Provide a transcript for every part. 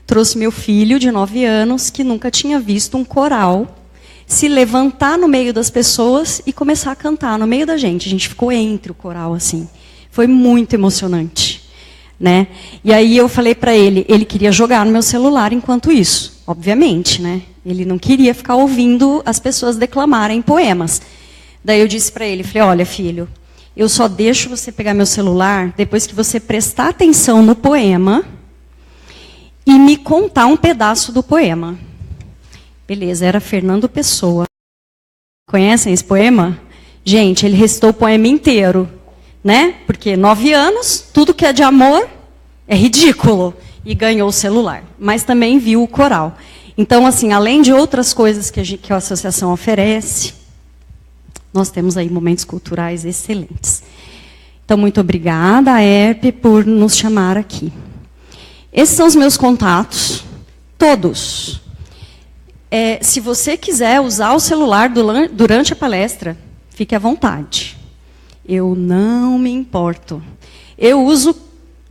trouxe meu filho de 9 anos, que nunca tinha visto um coral, se levantar no meio das pessoas e começar a cantar no meio da gente. A gente ficou entre o coral, assim. Foi muito emocionante, né? E aí eu falei para ele queria jogar no meu celular enquanto isso, obviamente, né? Ele não queria ficar ouvindo as pessoas declamarem poemas. Daí eu disse para ele, falei, olha, filho, eu só deixo você pegar meu celular depois que você prestar atenção no poema e me contar um pedaço do poema. Beleza, era Fernando Pessoa. Conhecem esse poema? Gente, ele recitou o poema inteiro, né? Porque 9 anos, tudo que é de amor é ridículo. E ganhou o celular. Mas também viu o coral. Então, assim, além de outras coisas que a associação oferece, nós temos aí momentos culturais excelentes. Então, muito obrigada, a ERP, por nos chamar aqui. Esses são os meus contatos, todos. Se você quiser usar o celular durante a palestra, fique à vontade. Eu não me importo. Eu uso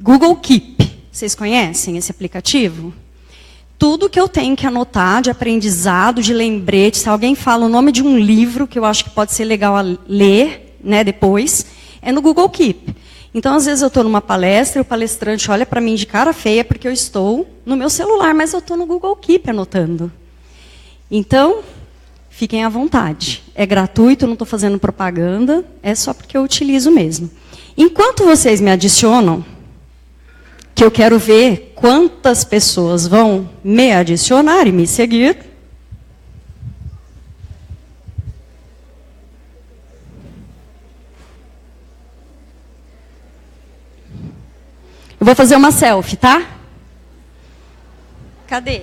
Google Keep. Vocês conhecem esse aplicativo? Tudo que eu tenho que anotar de aprendizado, de lembrete, se alguém fala o nome de um livro que eu acho que pode ser legal a ler, né, depois, é no Google Keep. Então, às vezes eu estou numa palestra e o palestrante olha para mim de cara feia porque eu estou no meu celular, mas eu estou no Google Keep anotando. Então, fiquem à vontade. É gratuito, não estou fazendo propaganda, é só porque eu utilizo mesmo. Enquanto vocês me adicionam, que eu quero ver quantas pessoas vão me adicionar e me seguir. Eu vou fazer uma selfie, tá? Cadê?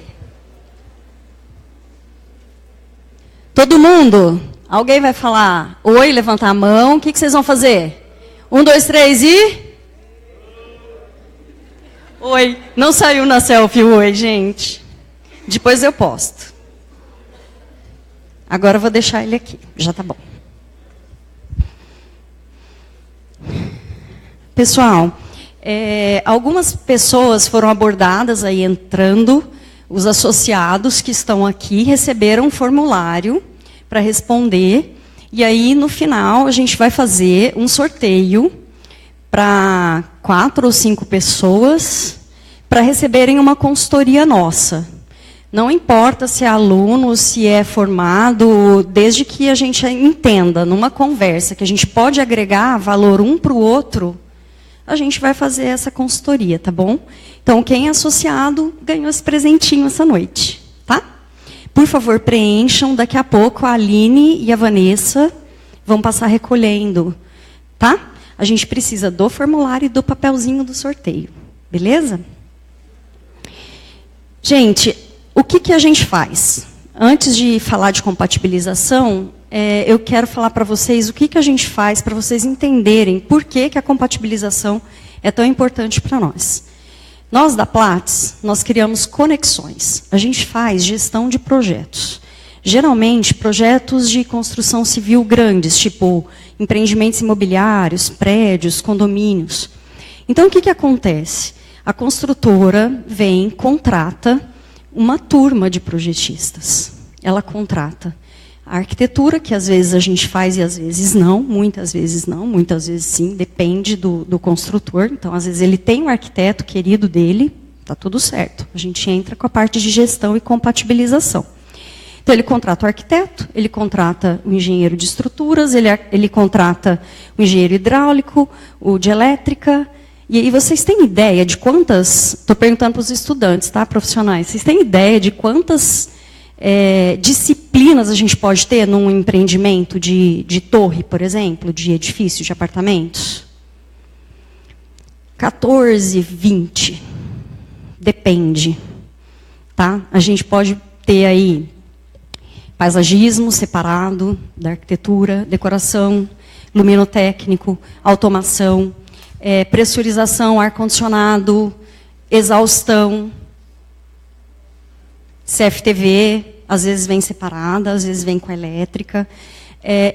Todo mundo? Alguém vai falar oi, levantar a mão. O que vocês vão fazer? 1, 2, 3 e... Oi. Não saiu na selfie o oi, gente. Depois eu posto. Agora eu vou deixar ele aqui. Já tá bom. Pessoal, algumas pessoas foram abordadas aí entrando. Os associados que estão aqui receberam um formulário para responder. E aí, no final, a gente vai fazer um sorteio para 4 ou 5 pessoas para receberem uma consultoria nossa. Não importa se é aluno, se é formado, desde que a gente entenda, numa conversa, que a gente pode agregar valor um para o outro, a gente vai fazer essa consultoria, tá bom? Então, quem é associado ganhou esse presentinho essa noite, tá? Por favor, preencham. Daqui a pouco a Aline e a Vanessa vão passar recolhendo, tá? A gente precisa do formulário e do papelzinho do sorteio, beleza? Gente, o que a gente faz? Antes de falar de compatibilização, eu quero falar para vocês o que a gente faz para vocês entenderem por que a compatibilização é tão importante para nós. Nós, da Platts, nós criamos conexões. A gente faz gestão de projetos. Geralmente, projetos de construção civil grandes, tipo empreendimentos imobiliários, prédios, condomínios. Então, o que acontece? A construtora vem, contrata uma turma de projetistas. Ela contrata a arquitetura, que às vezes a gente faz e às vezes não, muitas vezes sim, depende do construtor. Então, às vezes ele tem um arquiteto querido dele, está tudo certo. A gente entra com a parte de gestão e compatibilização. Então, ele contrata o arquiteto, ele contrata o engenheiro de estruturas, ele contrata o engenheiro hidráulico, o de elétrica. E aí vocês têm ideia de quantas... Estou perguntando para os estudantes, tá, profissionais. Vocês têm ideia de quantas disciplinas a gente pode ter num empreendimento de torre, por exemplo, de edifício, de apartamentos? 14, 20. Depende. Tá? A gente pode ter aí paisagismo separado da arquitetura, decoração, luminotécnico, automação, pressurização, ar-condicionado, exaustão, CFTV, às vezes vem separada, às vezes vem com elétrica,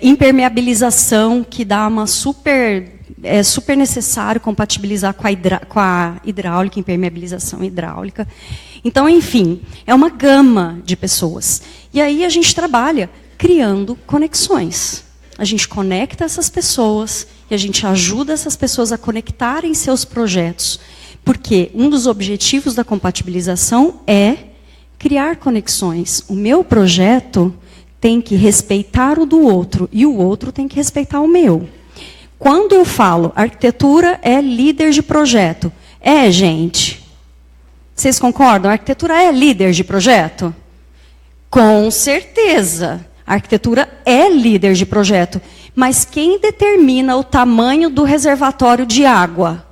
Impermeabilização, que dá uma é super necessário compatibilizar com a hidráulica, impermeabilização hidráulica. Então, enfim, é uma gama de pessoas. E aí a gente trabalha criando conexões. A gente conecta essas pessoas e a gente ajuda essas pessoas a conectarem seus projetos. Porque um dos objetivos da compatibilização é criar conexões. O meu projeto tem que respeitar o do outro e o outro tem que respeitar o meu. Quando eu falo arquitetura é líder de projeto, gente. Vocês concordam? A arquitetura é líder de projeto? Com certeza. A arquitetura é líder de projeto. Mas quem determina o tamanho do reservatório de água?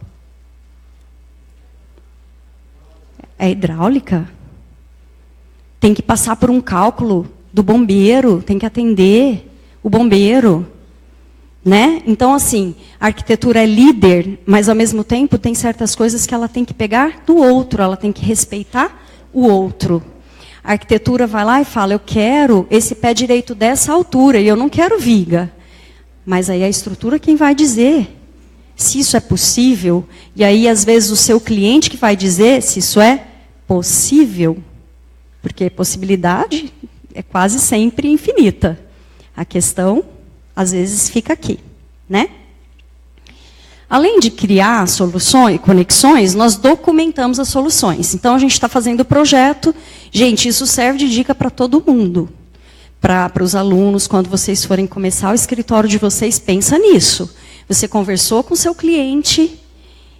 É hidráulica? Tem que passar por um cálculo do bombeiro, tem que atender o bombeiro. Né? Então, assim, a arquitetura é líder, mas, ao mesmo tempo, tem certas coisas que ela tem que pegar do outro, ela tem que respeitar o outro. A arquitetura vai lá e fala, eu quero esse pé direito dessa altura, e eu não quero viga. Mas aí a estrutura quem vai dizer se isso é possível, e aí, às vezes, o seu cliente que vai dizer se isso é possível, porque possibilidade é quase sempre infinita. A questão, às vezes, fica aqui, né? Além de criar soluções e conexões, nós documentamos as soluções. Então, a gente está fazendo o projeto. Gente, isso serve de dica para todo mundo. Para os alunos, quando vocês forem começar o escritório de vocês, pensa nisso. Você conversou com o seu cliente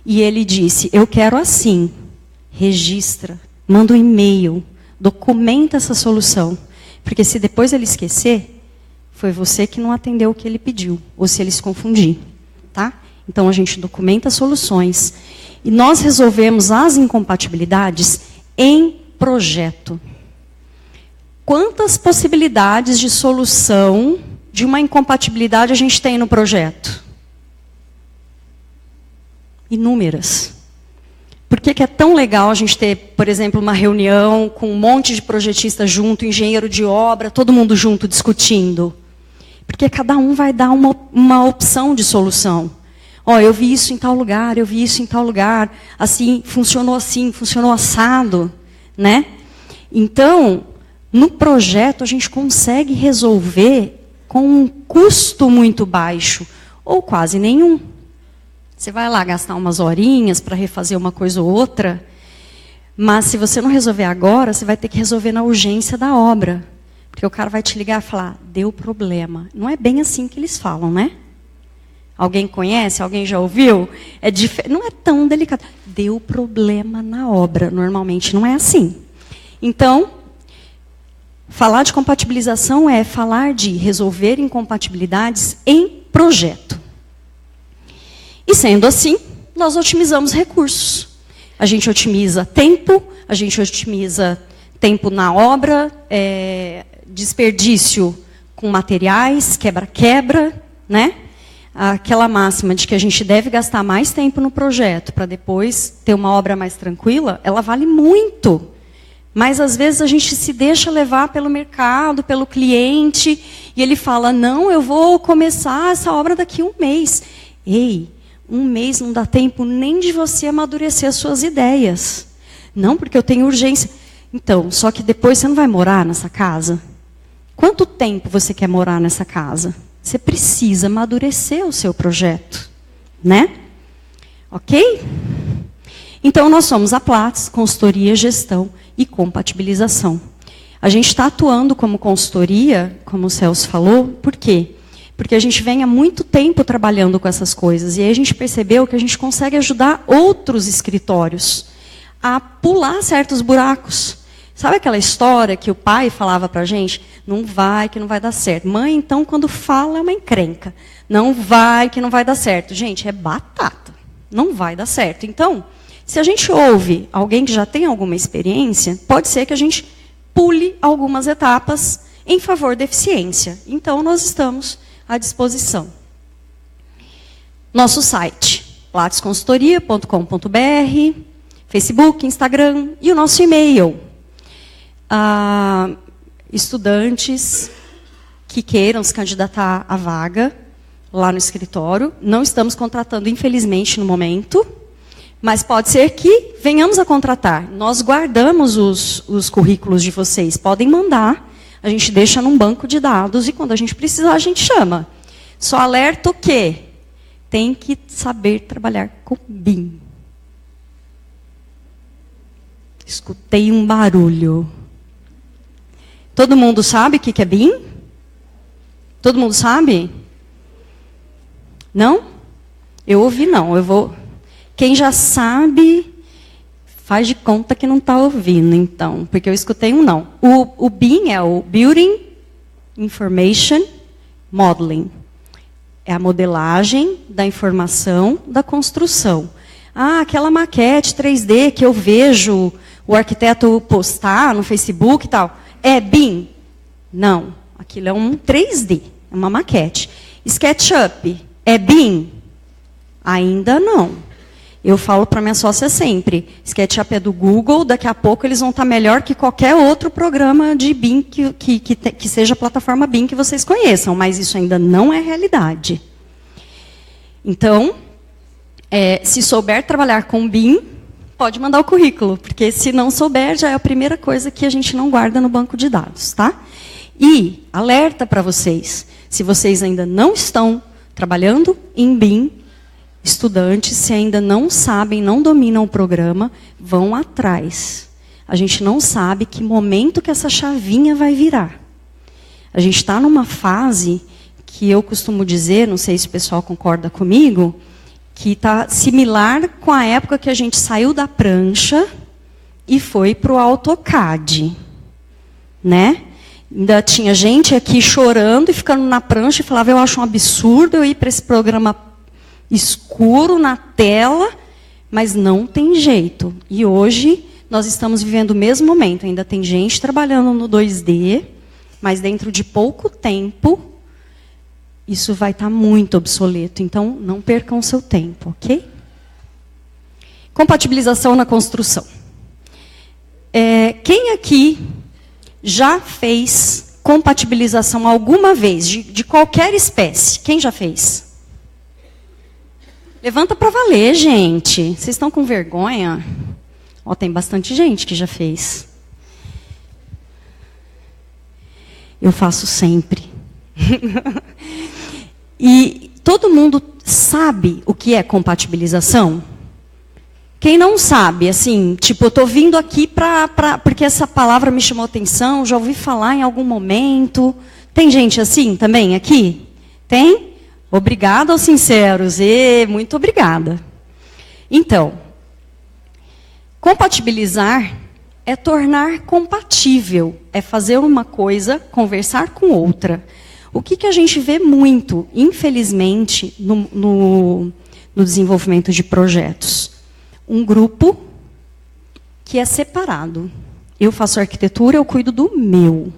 e ele disse, eu quero assim. Registra, manda um e-mail, documenta essa solução. Porque se depois ele esquecer, foi você que não atendeu o que ele pediu, ou se ele se confundir, tá? Então, a gente documenta soluções. E nós resolvemos as incompatibilidades em projeto. Quantas possibilidades de solução de uma incompatibilidade a gente tem no projeto? Inúmeras. Por que é tão legal a gente ter, por exemplo, uma reunião com um monte de projetistas junto, engenheiro de obra, todo mundo junto discutindo? Porque cada um vai dar uma opção de solução. Eu vi isso em tal lugar, eu vi isso em tal lugar, assim, funcionou assado, né? Então, no projeto, a gente consegue resolver com um custo muito baixo, ou quase nenhum. Você vai lá gastar umas horinhas para refazer uma coisa ou outra, mas se você não resolver agora, você vai ter que resolver na urgência da obra. Porque o cara vai te ligar e falar, deu problema. Não é bem assim que eles falam, né? Alguém conhece? Alguém já ouviu? Não é tão delicado. Deu problema na obra. Normalmente não é assim. Então, falar de compatibilização é falar de resolver incompatibilidades em projeto. E sendo assim, nós otimizamos recursos. A gente otimiza tempo, a gente otimiza tempo na obra, desperdício com materiais, quebra-quebra, né? Aquela máxima de que a gente deve gastar mais tempo no projeto para depois ter uma obra mais tranquila, ela vale muito. Mas, às vezes, a gente se deixa levar pelo mercado, pelo cliente, e ele fala, não, eu vou começar essa obra daqui a um mês. Ei, um mês não dá tempo nem de você amadurecer as suas ideias. Não, porque eu tenho urgência. Então, só que depois você não vai morar nessa casa? Quanto tempo você quer morar nessa casa? Você precisa amadurecer o seu projeto, né? Ok? Então, nós somos a Platts, consultoria, gestão e compatibilização. A gente está atuando como consultoria, como o Celso falou, por quê? Porque a gente vem há muito tempo trabalhando com essas coisas, e aí a gente percebeu que a gente consegue ajudar outros escritórios a pular certos buracos. Sabe aquela história que o pai falava para a gente? Não vai, que não vai dar certo. Mãe, então, quando fala, é uma encrenca. Não vai, que não vai dar certo. Gente, é batata. Não vai dar certo. Então, se a gente ouve alguém que já tem alguma experiência, pode ser que a gente pule algumas etapas em favor da eficiência. Então, nós estamos à disposição. Nosso site, platsconsultoria.com.br, Facebook, Instagram e o nosso e-mail. Estudantes que queiram se candidatar à vaga lá no escritório. Não estamos contratando, infelizmente, no momento, mas pode ser que venhamos a contratar. Nós guardamos os currículos de vocês, podem mandar, a gente deixa num banco de dados e quando a gente precisar, a gente chama. Só alerto que tem que saber trabalhar com BIM. Escutei um barulho. Todo mundo sabe o que é BIM? Todo mundo sabe? Não? Eu ouvi não. Eu vou. Quem já sabe, faz de conta que não está ouvindo, então. Porque eu escutei um não. O BIM é o Building Information Modeling. É a modelagem da informação da construção. Ah, aquela maquete 3D que eu vejo o arquiteto postar no Facebook e tal. É BIM? Não. Aquilo é um 3D, é uma maquete. SketchUp é BIM? Ainda não. Eu falo para minha sócia sempre, SketchUp é do Google, daqui a pouco eles vão estar melhor que qualquer outro programa de BIM que seja a plataforma BIM que vocês conheçam, mas isso ainda não é realidade. Então, se souber trabalhar com BIM, pode mandar o currículo, porque se não souber, já é a primeira coisa que a gente não guarda no banco de dados, tá? E, alerta para vocês, se vocês ainda não estão trabalhando em BIM, estudantes, se ainda não sabem, não dominam o programa, vão atrás. A gente não sabe que momento que essa chavinha vai virar. A gente está numa fase que eu costumo dizer, não sei se o pessoal concorda comigo, que está similar com a época que a gente saiu da prancha e foi para o AutoCAD. Né? Ainda tinha gente aqui chorando e ficando na prancha e falava, eu acho um absurdo eu ir para esse programa escuro na tela, mas não tem jeito. E hoje nós estamos vivendo o mesmo momento. Ainda tem gente trabalhando no 2D, mas dentro de pouco tempo isso vai estar muito obsoleto. Então, não percam seu tempo, ok? Compatibilização na construção. Quem aqui já fez compatibilização alguma vez, de qualquer espécie? Quem já fez? Levanta para valer, gente. Vocês estão com vergonha? Ó, tem bastante gente que já fez. Eu faço sempre. E todo mundo sabe o que é compatibilização? Quem não sabe, assim, tipo, eu estou vindo aqui porque essa palavra me chamou atenção, já ouvi falar em algum momento. Tem gente assim também aqui? Tem? Obrigada aos sinceros. Muito obrigada. Então, compatibilizar é tornar compatível, é fazer uma coisa, conversar com outra. O que a gente vê muito, infelizmente, no desenvolvimento de projetos? Um grupo que é separado. Eu faço arquitetura, eu cuido do meu.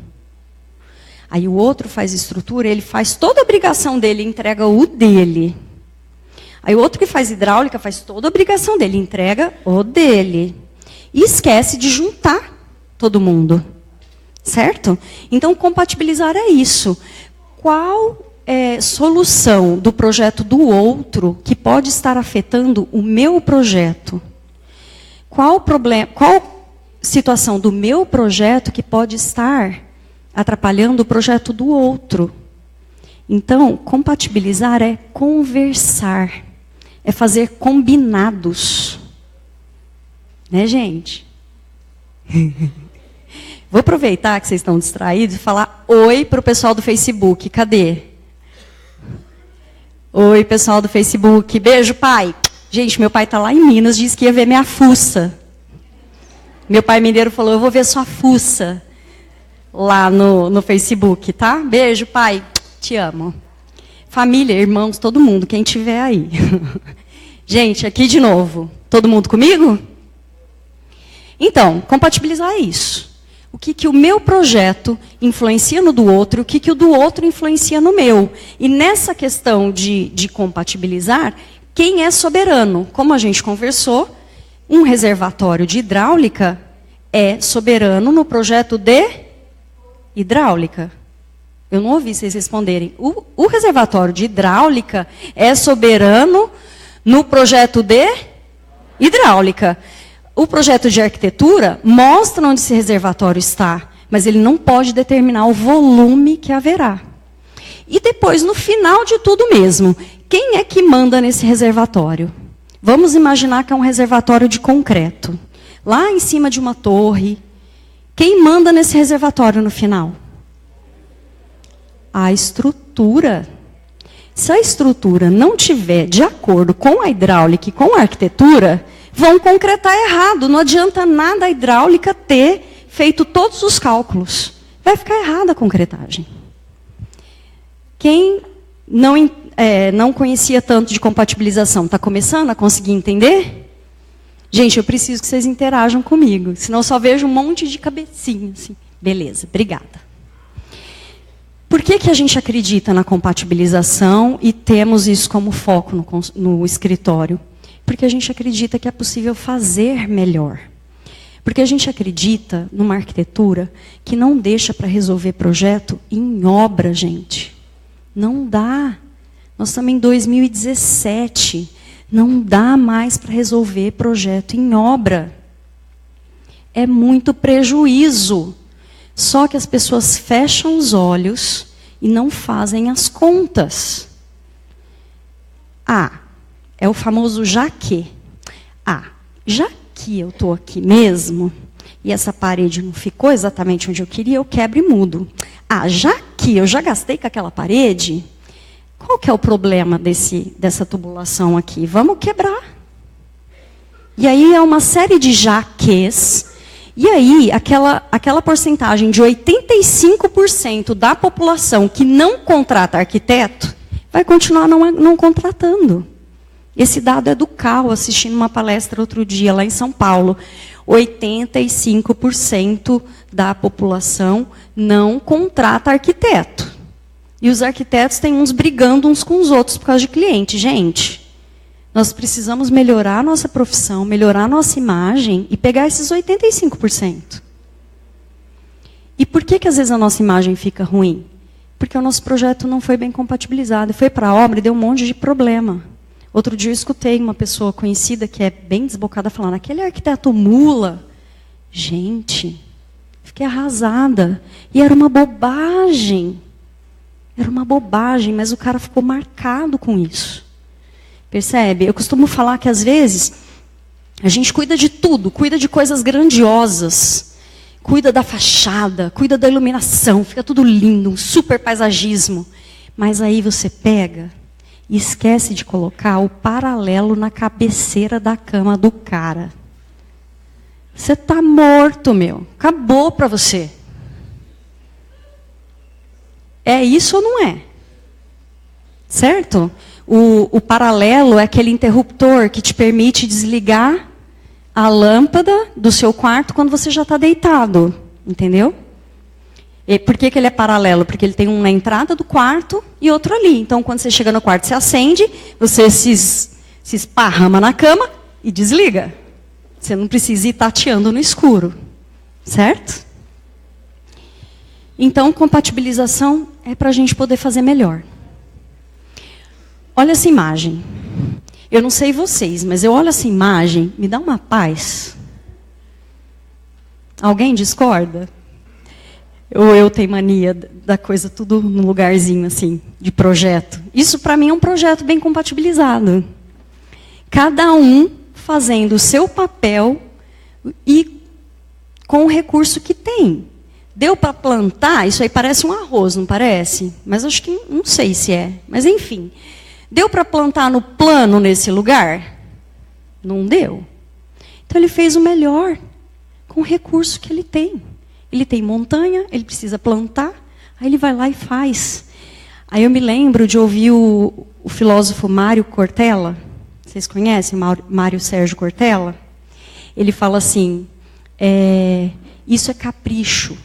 Aí o outro faz estrutura, ele faz toda a obrigação dele, entrega o dele. Aí o outro que faz hidráulica faz toda a obrigação dele, entrega o dele. E esquece de juntar todo mundo. Certo? Então, compatibilizar é isso. Qual solução do projeto do outro que pode estar afetando o meu projeto? Qual situação do meu projeto que pode estar atrapalhando o projeto do outro? Então, compatibilizar é conversar, é fazer combinados. Né, gente? Vou aproveitar que vocês estão distraídos e falar oi para o pessoal do Facebook. Cadê? Oi, pessoal do Facebook. Beijo, pai. Gente, meu pai está lá em Minas, disse que ia ver minha fuça. Meu pai mineiro falou, eu vou ver sua fuça lá no Facebook, tá? Beijo, pai. Te amo. Família, irmãos, todo mundo, quem tiver aí. Gente, aqui de novo. Todo mundo comigo? Então, compatibilizar é isso. O que o meu projeto influencia no do outro, o que o do outro influencia no meu. E nessa questão de compatibilizar, quem é soberano? Como a gente conversou, um reservatório de hidráulica é soberano no projeto de hidráulica. Eu não ouvi vocês responderem. O reservatório de hidráulica é soberano no projeto de hidráulica. O projeto de arquitetura mostra onde esse reservatório está, mas ele não pode determinar o volume que haverá. E depois, no final de tudo mesmo, quem é que manda nesse reservatório? Vamos imaginar que é um reservatório de concreto. Lá em cima de uma torre. Quem manda nesse reservatório no final? A estrutura. Se a estrutura não tiver de acordo com a hidráulica e com a arquitetura, vão concretar errado. Não adianta nada a hidráulica ter feito todos os cálculos. Vai ficar errada a concretagem. Quem não conhecia tanto de compatibilização, está começando a conseguir entender? Gente, eu preciso que vocês interajam comigo, senão eu só vejo um monte de cabecinha. Assim. Beleza, obrigada. Por que a gente acredita na compatibilização e temos isso como foco no escritório? Porque a gente acredita que é possível fazer melhor. Porque a gente acredita numa arquitetura que não deixa para resolver projeto em obra, gente. Não dá. Nós estamos em 2017. Não dá mais para resolver projeto em obra. É muito prejuízo. Só que as pessoas fecham os olhos e não fazem as contas. É o famoso já que. Já que eu estou aqui mesmo, e essa parede não ficou exatamente onde eu queria, eu quebro e mudo. Já que eu já gastei com aquela parede, qual que é o problema dessa tubulação aqui? Vamos quebrar. E aí é uma série de jaques. E aí, aquela porcentagem de 85% da população que não contrata arquiteto, vai continuar não contratando. Esse dado é do CAL, assistindo uma palestra outro dia lá em São Paulo. 85% da população não contrata arquiteto. E os arquitetos têm uns brigando uns com os outros por causa de cliente. Gente, nós precisamos melhorar a nossa profissão, melhorar a nossa imagem e pegar esses 85%. E por que às vezes a nossa imagem fica ruim? Porque o nosso projeto não foi bem compatibilizado. Foi para a obra e deu um monte de problema. Outro dia eu escutei uma pessoa conhecida que é bem desbocada falando, aquele arquiteto mula. Gente, fiquei arrasada. E era uma bobagem. Era uma bobagem, mas o cara ficou marcado com isso. Percebe? Eu costumo falar que, às vezes, a gente cuida de tudo, cuida de coisas grandiosas, cuida da fachada, cuida da iluminação, fica tudo lindo, um super paisagismo. Mas aí você pega e esquece de colocar o paralelo na cabeceira da cama do cara. Você está morto, meu. Acabou para você. É isso ou não é? Certo? O paralelo é aquele interruptor que te permite desligar a lâmpada do seu quarto quando você já está deitado. Entendeu? E por que ele é paralelo? Porque ele tem um na entrada do quarto e outro ali. Então, quando você chega no quarto, você acende, você se esparrama na cama e desliga. Você não precisa ir tateando no escuro. Certo? Então, compatibilização é para a gente poder fazer melhor. Olha essa imagem. Eu não sei vocês, mas eu olho essa imagem, me dá uma paz. Alguém discorda? Ou eu tenho mania da coisa tudo no lugarzinho, assim, de projeto? Isso, para mim, é um projeto bem compatibilizado. Cada um fazendo o seu papel e com o recurso que tem. Deu para plantar? Isso aí parece um arroz, não parece? Mas acho que, não sei se é. Mas, enfim. Deu para plantar no plano nesse lugar? Não deu. Então, ele fez o melhor com o recurso que ele tem. Ele tem montanha, ele precisa plantar, aí ele vai lá e faz. Aí eu me lembro de ouvir o filósofo Mário Cortella. Vocês conhecem Mário Sérgio Cortella? Ele fala assim, isso é capricho.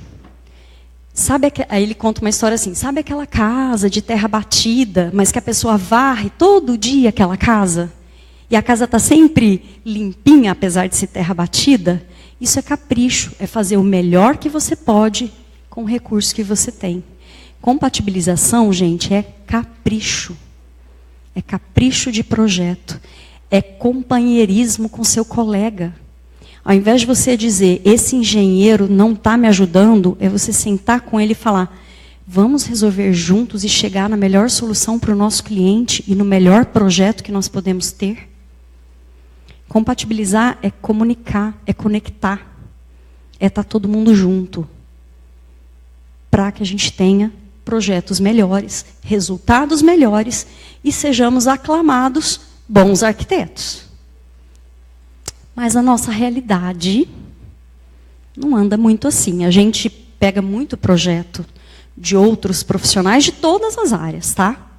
Aí ele conta uma história assim, sabe aquela casa de terra batida, mas que a pessoa varre todo dia aquela casa? E a casa está sempre limpinha, apesar de ser terra batida? Isso é capricho, é fazer o melhor que você pode com o recurso que você tem. Compatibilização, gente, é capricho. É capricho de projeto. É companheirismo com seu colega. Ao invés de você dizer, esse engenheiro não está me ajudando, é você sentar com ele e falar, vamos resolver juntos e chegar na melhor solução para o nosso cliente e no melhor projeto que nós podemos ter. Compatibilizar é comunicar, é conectar, é estar todo mundo junto, para que a gente tenha projetos melhores, resultados melhores e sejamos aclamados bons arquitetos. Mas a nossa realidade não anda muito assim. A gente pega muito projeto de outros profissionais de todas as áreas, tá?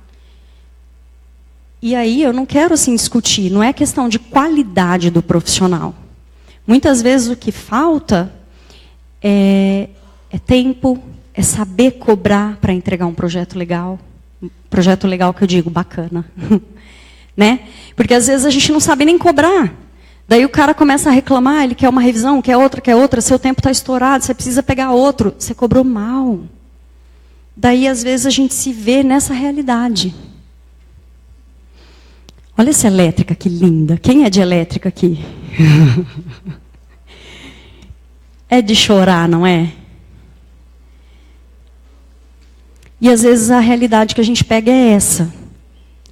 E aí eu não quero assim discutir, não é questão de qualidade do profissional. Muitas vezes o que falta é tempo, é saber cobrar para entregar um projeto legal. Um projeto legal que eu digo, bacana. Né? Porque às vezes a gente não sabe nem cobrar. Daí o cara começa a reclamar, ele quer uma revisão, quer outra, seu tempo está estourado, você precisa pegar outro. Você cobrou mal. Daí às vezes a gente se vê nessa realidade. Olha essa elétrica, que linda. Quem é de elétrica aqui? É de chorar, não é? E às vezes a realidade que a gente pega é essa,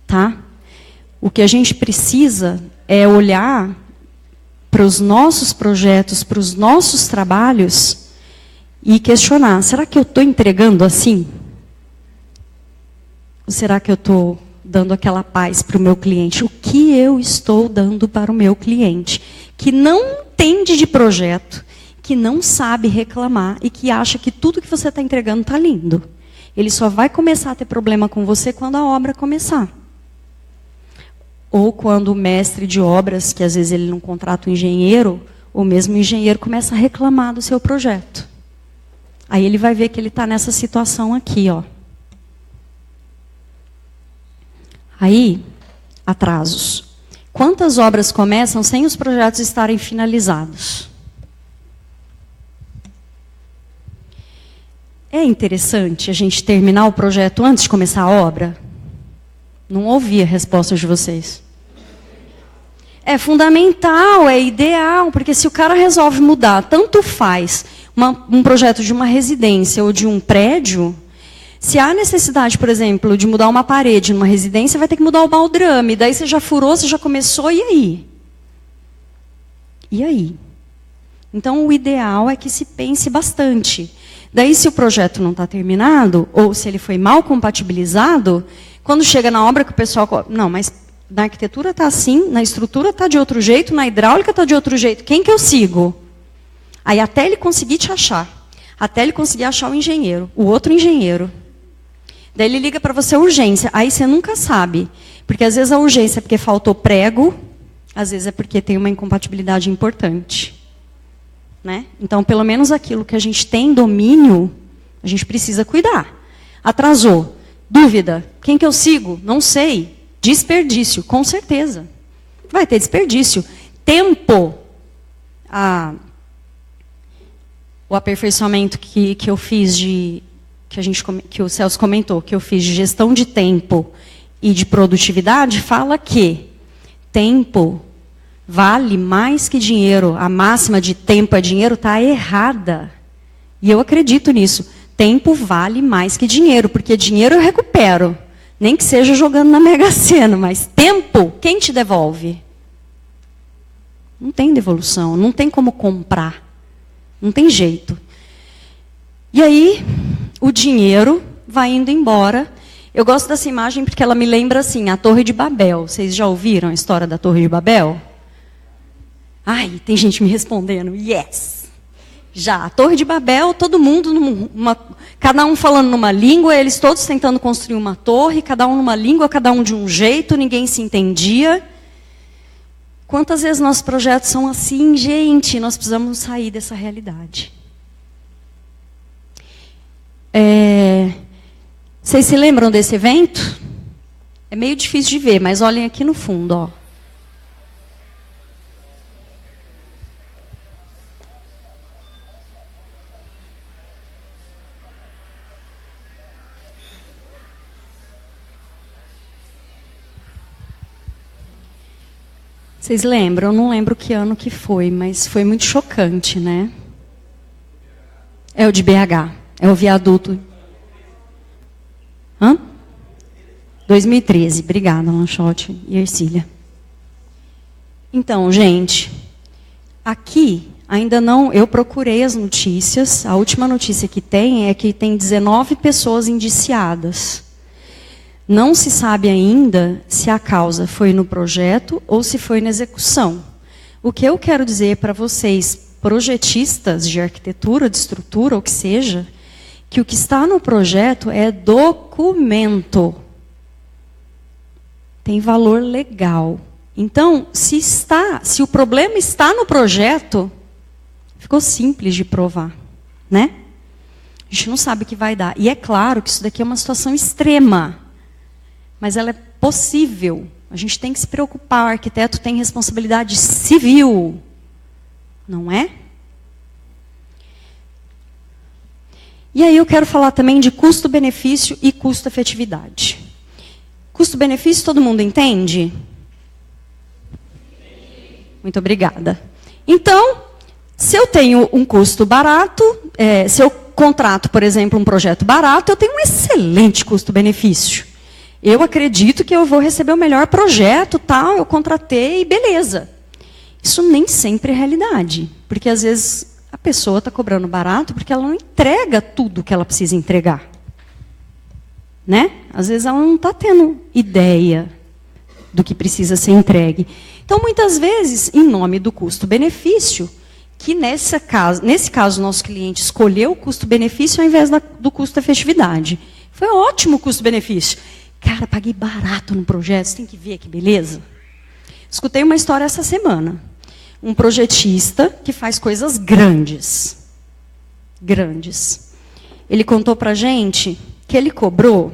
tá? O que a gente precisa é olhar para os nossos projetos, para os nossos trabalhos e questionar, será que eu estou entregando assim? Ou será que eu estou dando aquela paz para o meu cliente? O que eu estou dando para o meu cliente? Que não entende de projeto, que não sabe reclamar e que acha que tudo que você está entregando está lindo. Ele só vai começar a ter problema com você quando a obra começar. Ou quando o mestre de obras, que às vezes ele não contrata um engenheiro, ou mesmo o engenheiro começa a reclamar do seu projeto. Aí ele vai ver que ele está nessa situação aqui, ó. Aí, atrasos. Quantas obras começam sem os projetos estarem finalizados? É interessante a gente terminar o projeto antes de começar a obra? Não ouvi a resposta de vocês. É fundamental, é ideal, porque se o cara resolve mudar, tanto faz um projeto de uma residência ou de um prédio, se há necessidade, por exemplo, de mudar uma parede numa residência, vai ter que mudar o baldrame. Daí você já furou, você já começou, e aí? E aí? Então, o ideal é que se pense bastante. Daí, se o projeto não está terminado, ou se ele foi mal compatibilizado, quando chega na obra que o pessoal... Não, mas na arquitetura está assim, na estrutura está de outro jeito, na hidráulica está de outro jeito. Quem que eu sigo? Aí até ele conseguir te achar. Até ele conseguir achar o engenheiro, o outro engenheiro. Daí ele liga para você urgência. Aí você nunca sabe. Porque às vezes a urgência é porque faltou prego, às vezes é porque tem uma incompatibilidade importante. Né? Então, pelo menos aquilo que a gente tem domínio, a gente precisa cuidar. Atrasou. Dúvida. Quem que eu sigo? Não sei. Desperdício, com certeza. Vai ter desperdício. Tempo. O aperfeiçoamento que eu fiz que o Celso comentou, que eu fiz de gestão de tempo e de produtividade, fala que tempo vale mais que dinheiro. A máxima de tempo é dinheiro está errada. E eu acredito nisso. Tempo vale mais que dinheiro, porque dinheiro eu recupero. Nem que seja jogando na Mega Sena, mas tempo, quem te devolve? Não tem devolução, não tem como comprar. Não tem jeito. E aí, o dinheiro vai indo embora. Eu gosto dessa imagem porque ela me lembra assim, a Torre de Babel. Vocês já ouviram a história da Torre de Babel? Ai, tem gente me respondendo, yes! Já, a Torre de Babel, todo mundo, cada um falando numa língua, eles todos tentando construir uma torre, cada um numa língua, cada um de um jeito, ninguém se entendia. Quantas vezes nossos projetos são assim, gente, nós precisamos sair dessa realidade. Vocês se lembram desse evento? É meio difícil de ver, mas olhem aqui no fundo, ó. Vocês lembram? Eu não lembro que ano que foi, mas foi muito chocante, né? É o de BH. É o viaduto. Hã? 2013. Obrigada, Lanchotte e Ercília. Então, gente, aqui ainda não... Eu procurei as notícias. A última notícia que tem é que tem 19 pessoas indiciadas. Não se sabe ainda se a causa foi no projeto ou se foi na execução. O que eu quero dizer para vocês, projetistas de arquitetura, de estrutura, ou que seja, que o que está no projeto é documento. Tem valor legal. Então, se o problema está no projeto, ficou simples de provar, né? A gente não sabe o que vai dar. E é claro que isso daqui é uma situação extrema. Mas ela é possível. A gente tem que se preocupar. O arquiteto tem responsabilidade civil. Não é? E aí eu quero falar também de custo-benefício e custo-efetividade. Custo-benefício todo mundo entende? Muito obrigada. Então, se eu tenho um custo barato, se eu contrato, por exemplo, um projeto barato, eu tenho um excelente custo-benefício. Eu acredito que eu vou receber o melhor projeto, tal, eu contratei e beleza. Isso nem sempre é realidade. Porque, às vezes, a pessoa está cobrando barato porque ela não entrega tudo que ela precisa entregar. Né? Às vezes, ela não está tendo ideia do que precisa ser entregue. Então, muitas vezes, em nome do custo-benefício, que nesse caso, nosso cliente escolheu o custo-benefício ao invés do custo-efetividade. Foi um ótimo custo-benefício. Cara, paguei barato no projeto, você tem que ver que beleza. Escutei uma história essa semana. Um projetista que faz coisas grandes. Grandes. Ele contou pra gente que ele cobrou...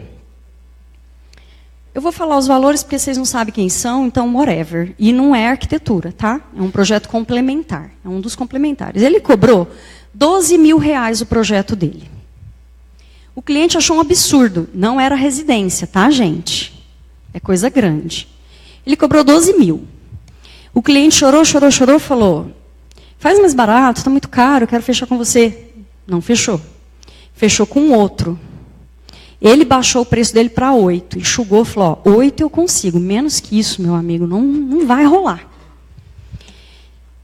Eu vou falar os valores porque vocês não sabem quem são, então whatever. E não é arquitetura, tá? É um projeto complementar. É um dos complementares. Ele cobrou R$12.000 o projeto dele. O cliente achou um absurdo. Não era residência, tá, gente? É coisa grande. Ele cobrou 12 mil. O cliente chorou, falou, faz mais barato, está muito caro, eu quero fechar com você. Não fechou. Fechou com outro. Ele baixou o preço dele para 8. Enxugou, falou, 8 eu consigo. Menos que isso, meu amigo, não vai rolar.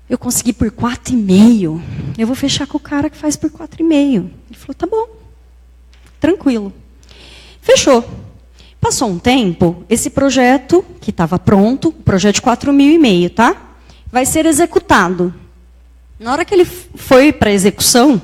Eu consegui por 4,5. Eu vou fechar com o cara que faz por 4,5. Ele falou, tá bom. Tranquilo. Fechou. Passou um tempo, esse projeto, que estava pronto, o projeto de 4,5 mil, tá? Vai ser executado. Na hora que ele foi para a execução,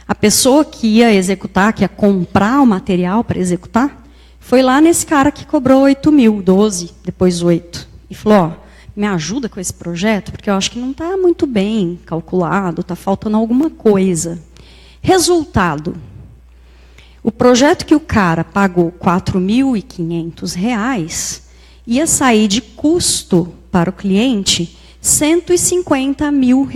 a pessoa que ia executar, que ia comprar o material para executar, foi lá nesse cara que cobrou 8 mil, 12, depois 8. E falou, ó, me ajuda com esse projeto, porque eu acho que não está muito bem calculado, está faltando alguma coisa. Resultado. O projeto que o cara pagou R$ 4.500 ia sair de custo para o cliente R$ 150 mil.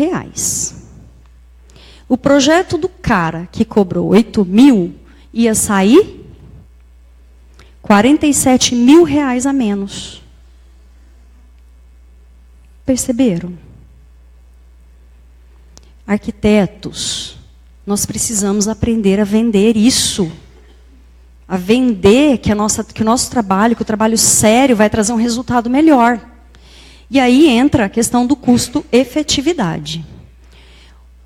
O projeto do cara que cobrou 8 mil ia sair R$ 47 mil a menos. Perceberam? Arquitetos, nós precisamos aprender a vender isso. A vender que o nosso trabalho, que o trabalho sério vai trazer um resultado melhor. E aí entra a questão do custo-efetividade.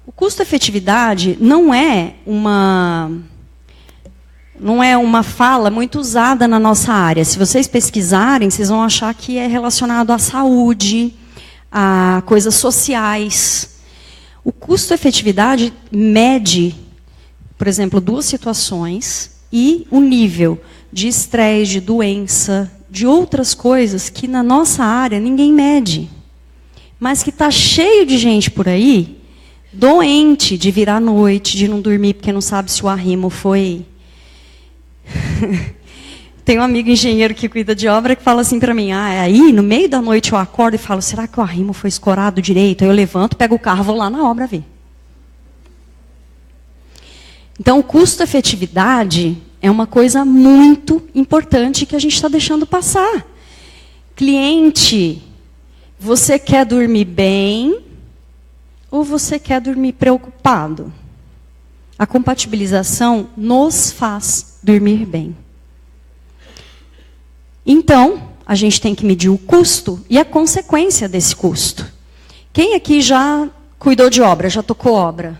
O custo-efetividade não é uma fala muito usada na nossa área. Se vocês pesquisarem, vocês vão achar que é relacionado à saúde, a coisas sociais. O custo-efetividade mede, por exemplo, duas situações e o nível de estresse, de doença, de outras coisas que na nossa área ninguém mede. Mas que está cheio de gente por aí, doente de virar à noite, de não dormir porque não sabe se o arrimo foi... Tem um amigo engenheiro que cuida de obra que fala assim para mim, aí no meio da noite eu acordo e falo, será que o arrimo foi escorado direito? Aí eu levanto, pego o carro, vou lá na obra ver. Então, o custo-efetividade é uma coisa muito importante que a gente está deixando passar. Cliente Você quer dormir bem ou você quer dormir preocupado? A compatibilização nos faz dormir bem. Então, a gente tem que medir o custo e a consequência desse custo. Quem aqui já cuidou de obra, já tocou obra?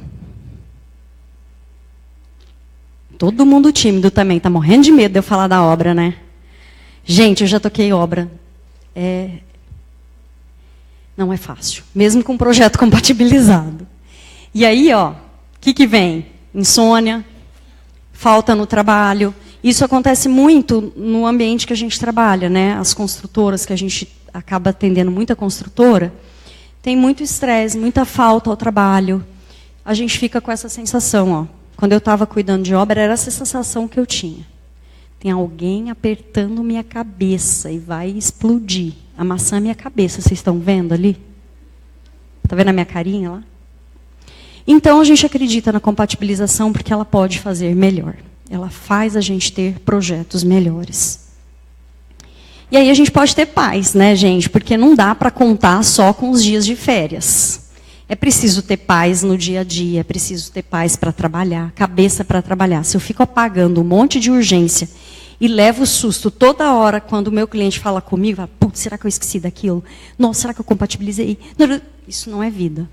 Todo mundo tímido também, tá morrendo de medo de eu falar da obra, né? Gente, eu já toquei obra. Não é fácil, mesmo com um projeto compatibilizado. E aí, ó, o que vem? Insônia, falta no trabalho. Isso acontece muito no ambiente que a gente trabalha, né? As construtoras, que a gente acaba atendendo muita construtora, tem muito estresse, muita falta ao trabalho. A gente fica com essa sensação, ó. Quando eu estava cuidando de obra, era essa sensação que eu tinha. Tem alguém apertando minha cabeça e vai explodir. Amassar minha cabeça. Vocês estão vendo ali? Está vendo a minha carinha lá? Então, a gente acredita na compatibilização porque ela pode fazer melhor. Ela faz a gente ter projetos melhores. E aí a gente pode ter paz, né, gente? Porque não dá para contar só com os dias de férias. É preciso ter paz no dia a dia, é preciso ter paz para trabalhar, cabeça para trabalhar. Se eu fico apagando um monte de urgência e levo susto toda hora quando o meu cliente fala comigo, fala, putz, será que eu esqueci daquilo? Nossa, será que eu compatibilizei? Isso não é vida.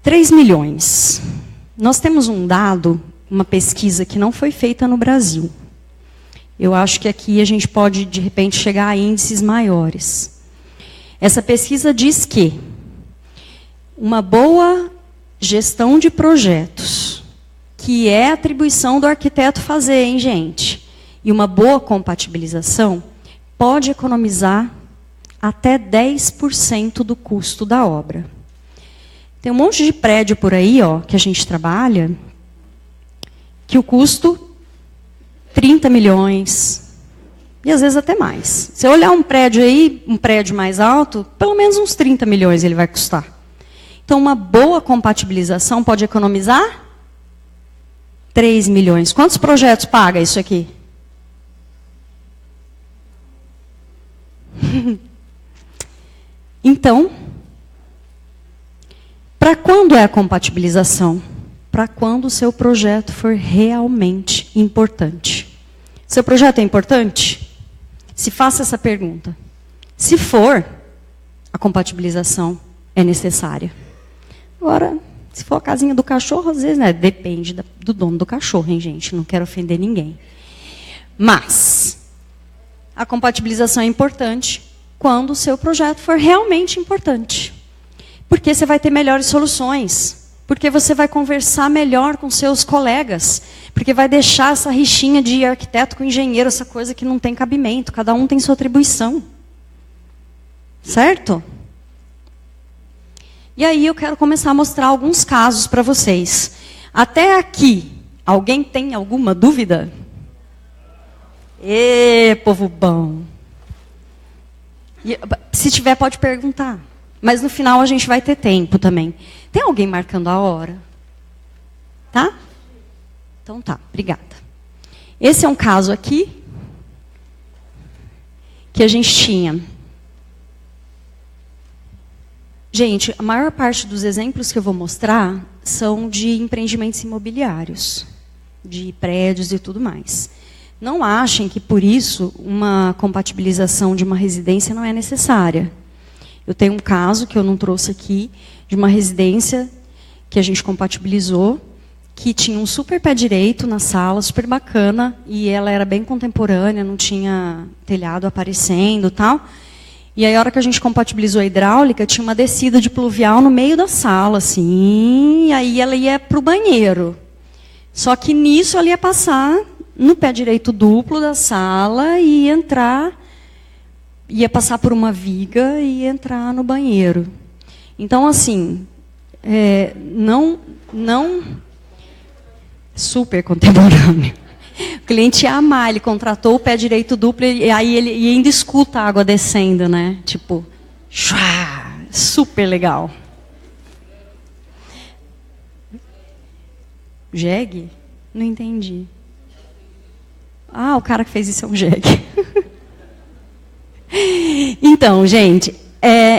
3 milhões. Nós temos um dado, uma pesquisa que não foi feita no Brasil. Eu acho que aqui a gente pode, de repente, chegar a índices maiores. Essa pesquisa diz que uma boa gestão de projetos, que é atribuição do arquiteto fazer, hein, gente? E uma boa compatibilização pode economizar até 10% do custo da obra. Tem um monte de prédio por aí, ó, que a gente trabalha, que o custo 30 milhões, e às vezes até mais. Se eu olhar um prédio aí, um prédio mais alto, pelo menos uns 30 milhões ele vai custar. Então, uma boa compatibilização pode economizar 3 milhões. Quantos projetos paga isso aqui? Então, para quando é a compatibilização? Para quando o seu projeto for realmente importante. Seu projeto é importante? Se faça essa pergunta. Se for, a compatibilização é necessária. Agora, se for a casinha do cachorro, às vezes, né, depende do dono do cachorro, hein, gente? Não quero ofender ninguém. Mas, a compatibilização é importante quando o seu projeto for realmente importante. Porque você vai ter melhores soluções. Porque você vai conversar melhor com seus colegas. Porque vai deixar essa rixinha de arquiteto com engenheiro, essa coisa que não tem cabimento. Cada um tem sua atribuição. Certo? E aí eu quero começar a mostrar alguns casos para vocês. Até aqui, alguém tem alguma dúvida? Ê, povo bom. E, se tiver, pode perguntar. Mas no final a gente vai ter tempo também. Tem alguém marcando a hora? Tá? Então tá, obrigada. Esse é um caso aqui que a gente tinha. Gente, a maior parte dos exemplos que eu vou mostrar são de empreendimentos imobiliários, de prédios e tudo mais. Não achem que, por isso, uma compatibilização de uma residência não é necessária. Eu tenho um caso, que eu não trouxe aqui, de uma residência que a gente compatibilizou, que tinha um super pé direito na sala, super bacana, e ela era bem contemporânea, não tinha telhado aparecendo e tal. E aí, a hora que a gente compatibilizou a hidráulica, tinha uma descida de pluvial no meio da sala, assim, e aí ela ia para o banheiro. Só que nisso ela ia passar no pé direito duplo da sala e ia passar por uma viga e entrar no banheiro. Então, assim, super contemporâneo. O cliente ia amar, ele contratou o pé direito duplo e aí ele ainda escuta a água descendo, né? Tipo, chua, super legal. jegue? Não entendi. Ah, o cara que fez isso é um jegue. Então, gente,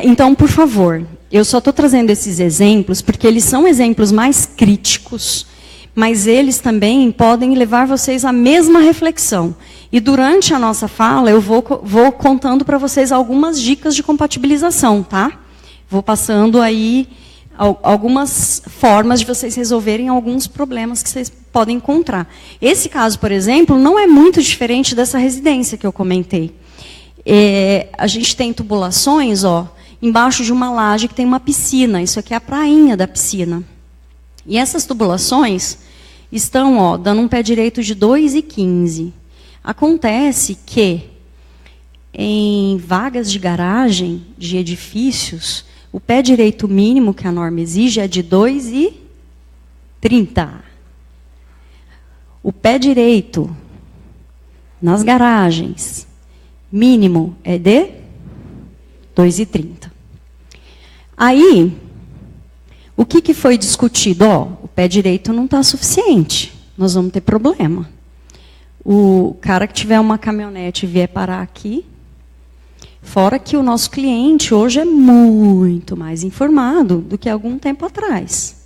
então, por favor, eu só estou trazendo esses exemplos porque eles são exemplos mais críticos, mas eles também podem levar vocês à mesma reflexão. E durante a nossa fala, eu vou contando para vocês algumas dicas de compatibilização, tá? Vou passando aí algumas formas de vocês resolverem alguns problemas que vocês podem encontrar. Esse caso, por exemplo, não é muito diferente dessa residência que eu comentei. A gente tem tubulações, embaixo de uma laje que tem uma piscina. Isso aqui é a prainha da piscina. E essas tubulações estão, dando um pé direito de 2,15. Acontece que em vagas de garagem de edifícios, o pé direito mínimo que a norma exige é de 2,30. O pé direito nas garagens mínimo é de 2,30. Aí, o que foi discutido? O pé direito não está suficiente, nós vamos ter problema. O cara que tiver uma caminhonete e vier parar aqui, fora que o nosso cliente hoje é muito mais informado do que algum tempo atrás.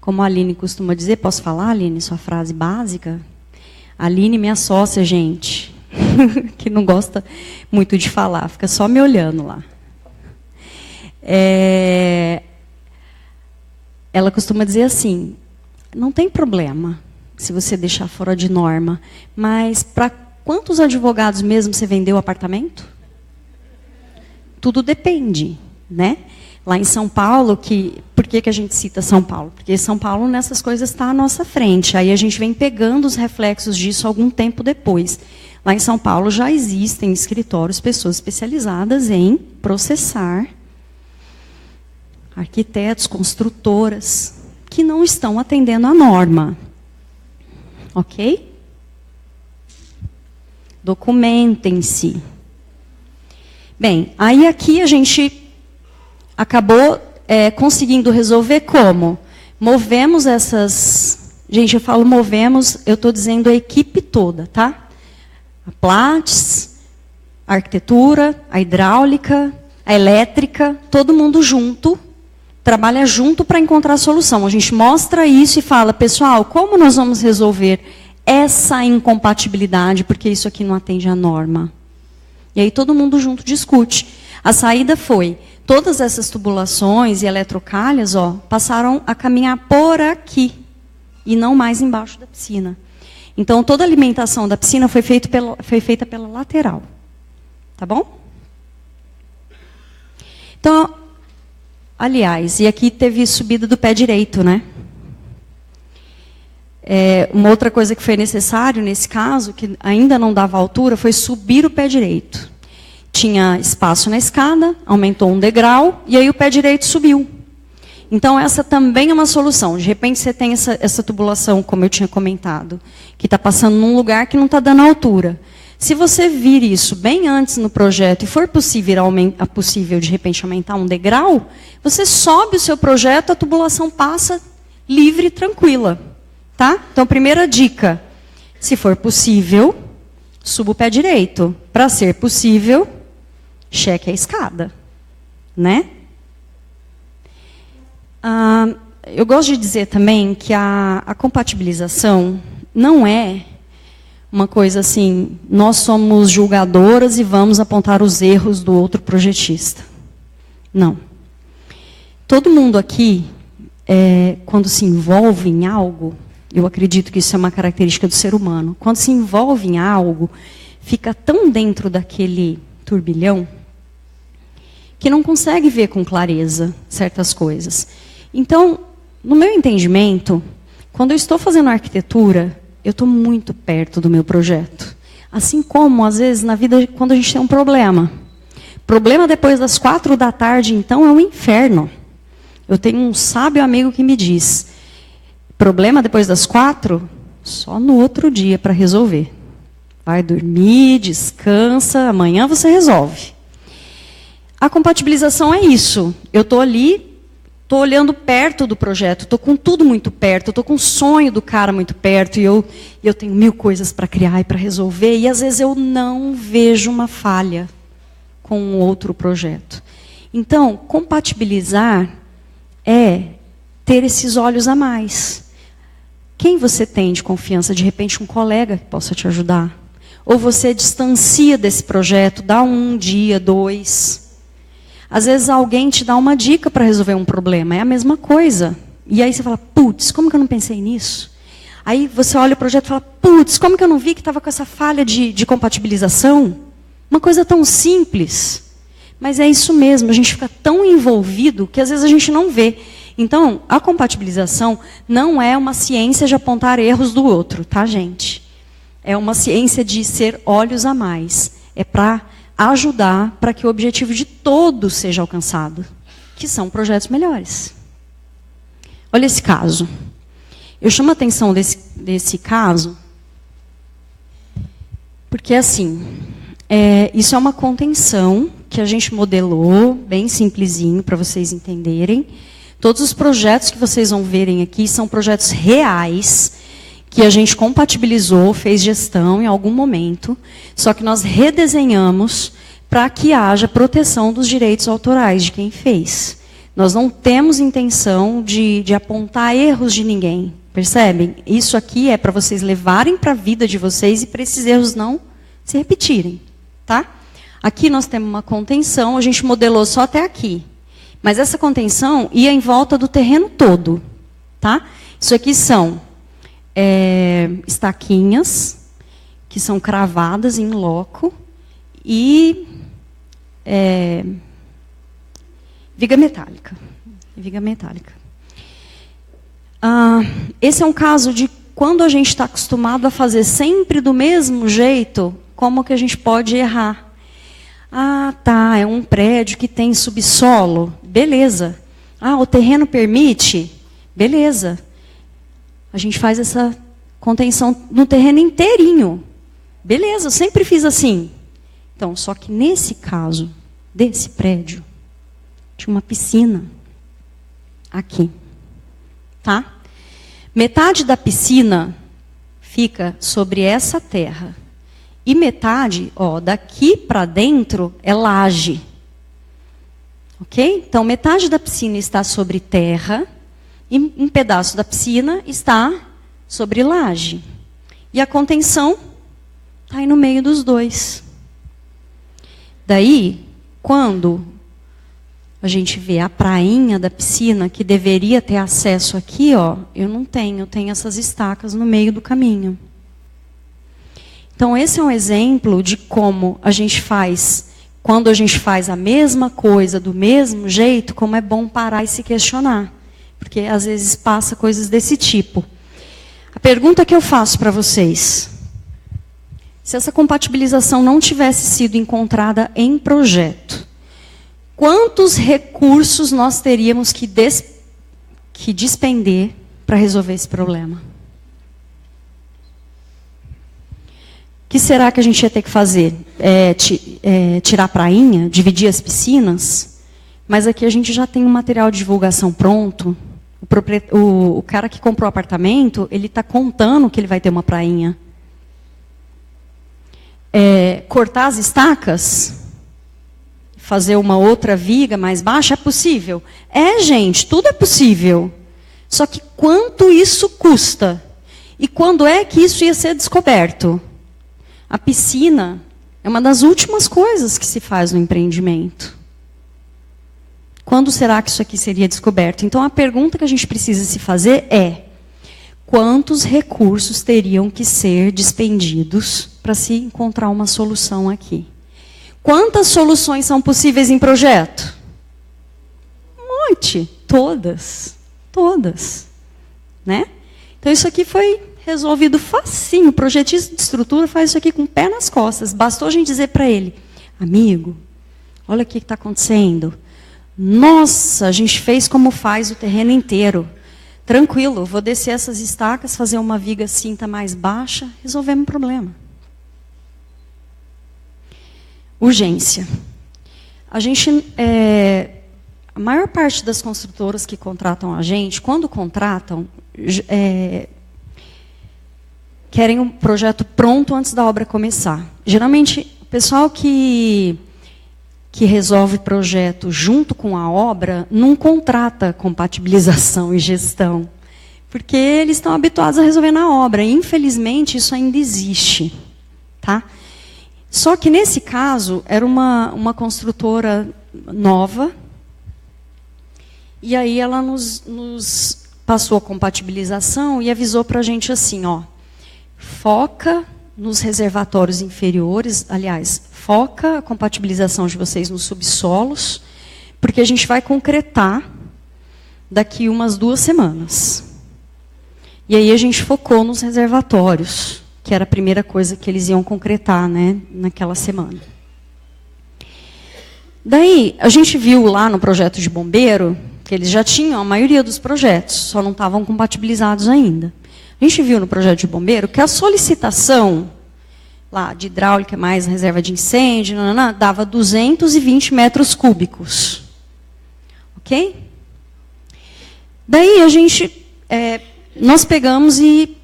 Como a Aline costuma dizer, posso falar, Aline, sua frase básica? A Aline, minha sócia, gente, que não gosta muito de falar, fica só me olhando lá. Ela costuma dizer assim, não tem problema se você deixar fora de norma, mas para quantos advogados mesmo você vendeu o apartamento? Tudo depende, né? Lá em São Paulo, por que a gente cita São Paulo? Porque São Paulo, nessas coisas, está à nossa frente. Aí a gente vem pegando os reflexos disso algum tempo depois. Lá em São Paulo já existem escritórios, pessoas especializadas em processar arquitetos, construtoras, que não estão atendendo à norma. Ok? Documentem-se. Bem, aí aqui a gente acabou conseguindo resolver como? Movemos essas... Gente, eu falo movemos, eu estou dizendo a equipe toda, tá? A Plates, a arquitetura, a hidráulica, a elétrica, todo mundo junto, trabalha junto para encontrar a solução. A gente mostra isso e fala, pessoal, como nós vamos resolver essa incompatibilidade, porque isso aqui não atende à norma? E aí todo mundo junto discute. A saída foi, todas essas tubulações e eletrocalhas, passaram a caminhar por aqui, e não mais embaixo da piscina. Então, toda a alimentação da piscina foi feita pela lateral. Tá bom? Então, aliás, e aqui teve subida do pé direito, né? Uma outra coisa que foi necessário nesse caso, que ainda não dava altura, foi subir o pé direito. Tinha espaço na escada, aumentou um degrau, e aí o pé direito subiu. Então, essa também é uma solução. De repente, você tem essa tubulação, como eu tinha comentado, que está passando num lugar que não está dando altura. Se você vir isso bem antes no projeto, e for possível, de repente, aumentar um degrau, você sobe o seu projeto, a tubulação passa livre e tranquila. Tá? Então, primeira dica, se for possível, suba o pé direito. Para ser possível, cheque a escada. Né? Eu gosto de dizer também que a compatibilização não é uma coisa assim, nós somos julgadoras e vamos apontar os erros do outro projetista. Não. Todo mundo aqui, quando se envolve em algo, eu acredito que isso é uma característica do ser humano, quando se envolve em algo, fica tão dentro daquele turbilhão que não consegue ver com clareza certas coisas. Então, no meu entendimento, quando eu estou fazendo arquitetura, eu estou muito perto do meu projeto. Assim como, às vezes, na vida, quando a gente tem um problema. Problema depois das 4 da tarde, então, é um inferno. Eu tenho um sábio amigo que me diz, problema depois das 4, só no outro dia para resolver. Vai dormir, descansa, amanhã você resolve. A compatibilização é isso. Eu estou ali, estou olhando perto do projeto, estou com tudo muito perto, estou com o sonho do cara muito perto, e eu tenho 1000 coisas para criar e para resolver, e às vezes eu não vejo uma falha. com um outro projeto. Então, compatibilizar é ter esses olhos a mais. Quem você tem de confiança? De repente, um colega que possa te ajudar. Ou você distancia desse projeto, dá um dia, 2. Às vezes alguém te dá uma dica para resolver um problema, é a mesma coisa. E aí você fala, putz, como que eu não pensei nisso? Aí você olha o projeto e fala, putz, como que eu não vi que estava com essa falha de compatibilização? Uma coisa tão simples. Mas é isso mesmo, a gente fica tão envolvido que às vezes a gente não vê. Então, a compatibilização não é uma ciência de apontar erros do outro, tá, gente? É uma ciência de ser olhos a mais. É para ajudar para que o objetivo de todos seja alcançado, que são projetos melhores. Olha esse caso. Eu chamo a atenção desse caso porque, assim, isso é uma contenção que a gente modelou, bem simplesinho, para vocês entenderem. Todos os projetos que vocês vão verem aqui são projetos reais, que a gente compatibilizou, fez gestão em algum momento, só que nós redesenhamos para que haja proteção dos direitos autorais de quem fez. Nós não temos intenção de apontar erros de ninguém, percebem? Isso aqui é para vocês levarem para a vida de vocês e para esses erros não se repetirem, tá? Aqui nós temos uma contenção, a gente modelou só até aqui. Mas essa contenção ia em volta do terreno todo, tá? Isso aqui são estaquinhas, que são cravadas em loco, e viga metálica. Viga metálica. Esse é um caso de quando a gente está acostumado a fazer sempre do mesmo jeito, como que a gente pode errar? Ah, tá, é um prédio que tem subsolo. Beleza. Ah, o terreno permite? Beleza. A gente faz essa contenção no terreno inteirinho. Beleza, eu sempre fiz assim. Então, só que nesse caso, desse prédio, tinha uma piscina aqui. Tá? Metade da piscina fica sobre essa terra. E metade, ó, daqui para dentro é laje. Ok? Então, metade da piscina está sobre terra e um pedaço da piscina está sobre laje. E a contenção está aí no meio dos dois. Daí, quando a gente vê a prainha da piscina, que deveria ter acesso aqui, ó, eu tenho essas estacas no meio do caminho. Então, esse é um exemplo de como a gente faz, quando a gente faz a mesma coisa do mesmo jeito, como é bom parar e se questionar. Porque, às vezes, passa coisas desse tipo. A pergunta que eu faço para vocês: se essa compatibilização não tivesse sido encontrada em projeto, quantos recursos nós teríamos que despender para resolver esse problema? O que será que a gente ia ter que fazer? Tirar a prainha, dividir as piscinas? Mas aqui a gente já tem um material de divulgação pronto. O cara que comprou o apartamento, ele está contando que ele vai ter uma prainha. Cortar as estacas? Fazer uma outra viga mais baixa? É possível? Gente, tudo é possível. Só que quanto isso custa? E quando é que isso ia ser descoberto? A piscina é uma das últimas coisas que se faz no empreendimento. Quando será que isso aqui seria descoberto? Então, a pergunta que a gente precisa se fazer é: quantos recursos teriam que ser despendidos para se encontrar uma solução aqui? Quantas soluções são possíveis em projeto? Um monte. Todas. Todas. Né? Então, isso aqui foi resolvido facinho. O projetista de estrutura faz isso aqui com o pé nas costas. Bastou a gente dizer para ele: amigo, olha o que está acontecendo. Nossa, a gente fez como faz o terreno inteiro. Tranquilo, vou descer essas estacas, fazer uma viga cinta mais baixa, resolvemos o problema. Urgência. A maior parte das construtoras que contratam a gente, quando contratam, querem um projeto pronto antes da obra começar. Geralmente, o pessoal que que resolve projeto junto com a obra não contrata compatibilização e gestão, porque eles estão habituados a resolver na obra. E, infelizmente, isso ainda existe. Tá? Só que, nesse caso, era uma construtora nova, e aí ela nos passou a compatibilização e avisou para a gente assim, ó, foca nos reservatórios inferiores, aliás, foca a compatibilização de vocês nos subsolos, porque a gente vai concretar daqui umas 2 semanas. E aí a gente focou nos reservatórios, que era a primeira coisa que eles iam concretar, né, naquela semana. Daí, a gente viu lá no projeto de bombeiro, que eles já tinham a maioria dos projetos, só não estavam compatibilizados ainda. A gente viu no projeto de bombeiro que a solicitação lá de hidráulica mais reserva de incêndio, dava 220 metros cúbicos. Ok? Daí a gente, nós pegamos e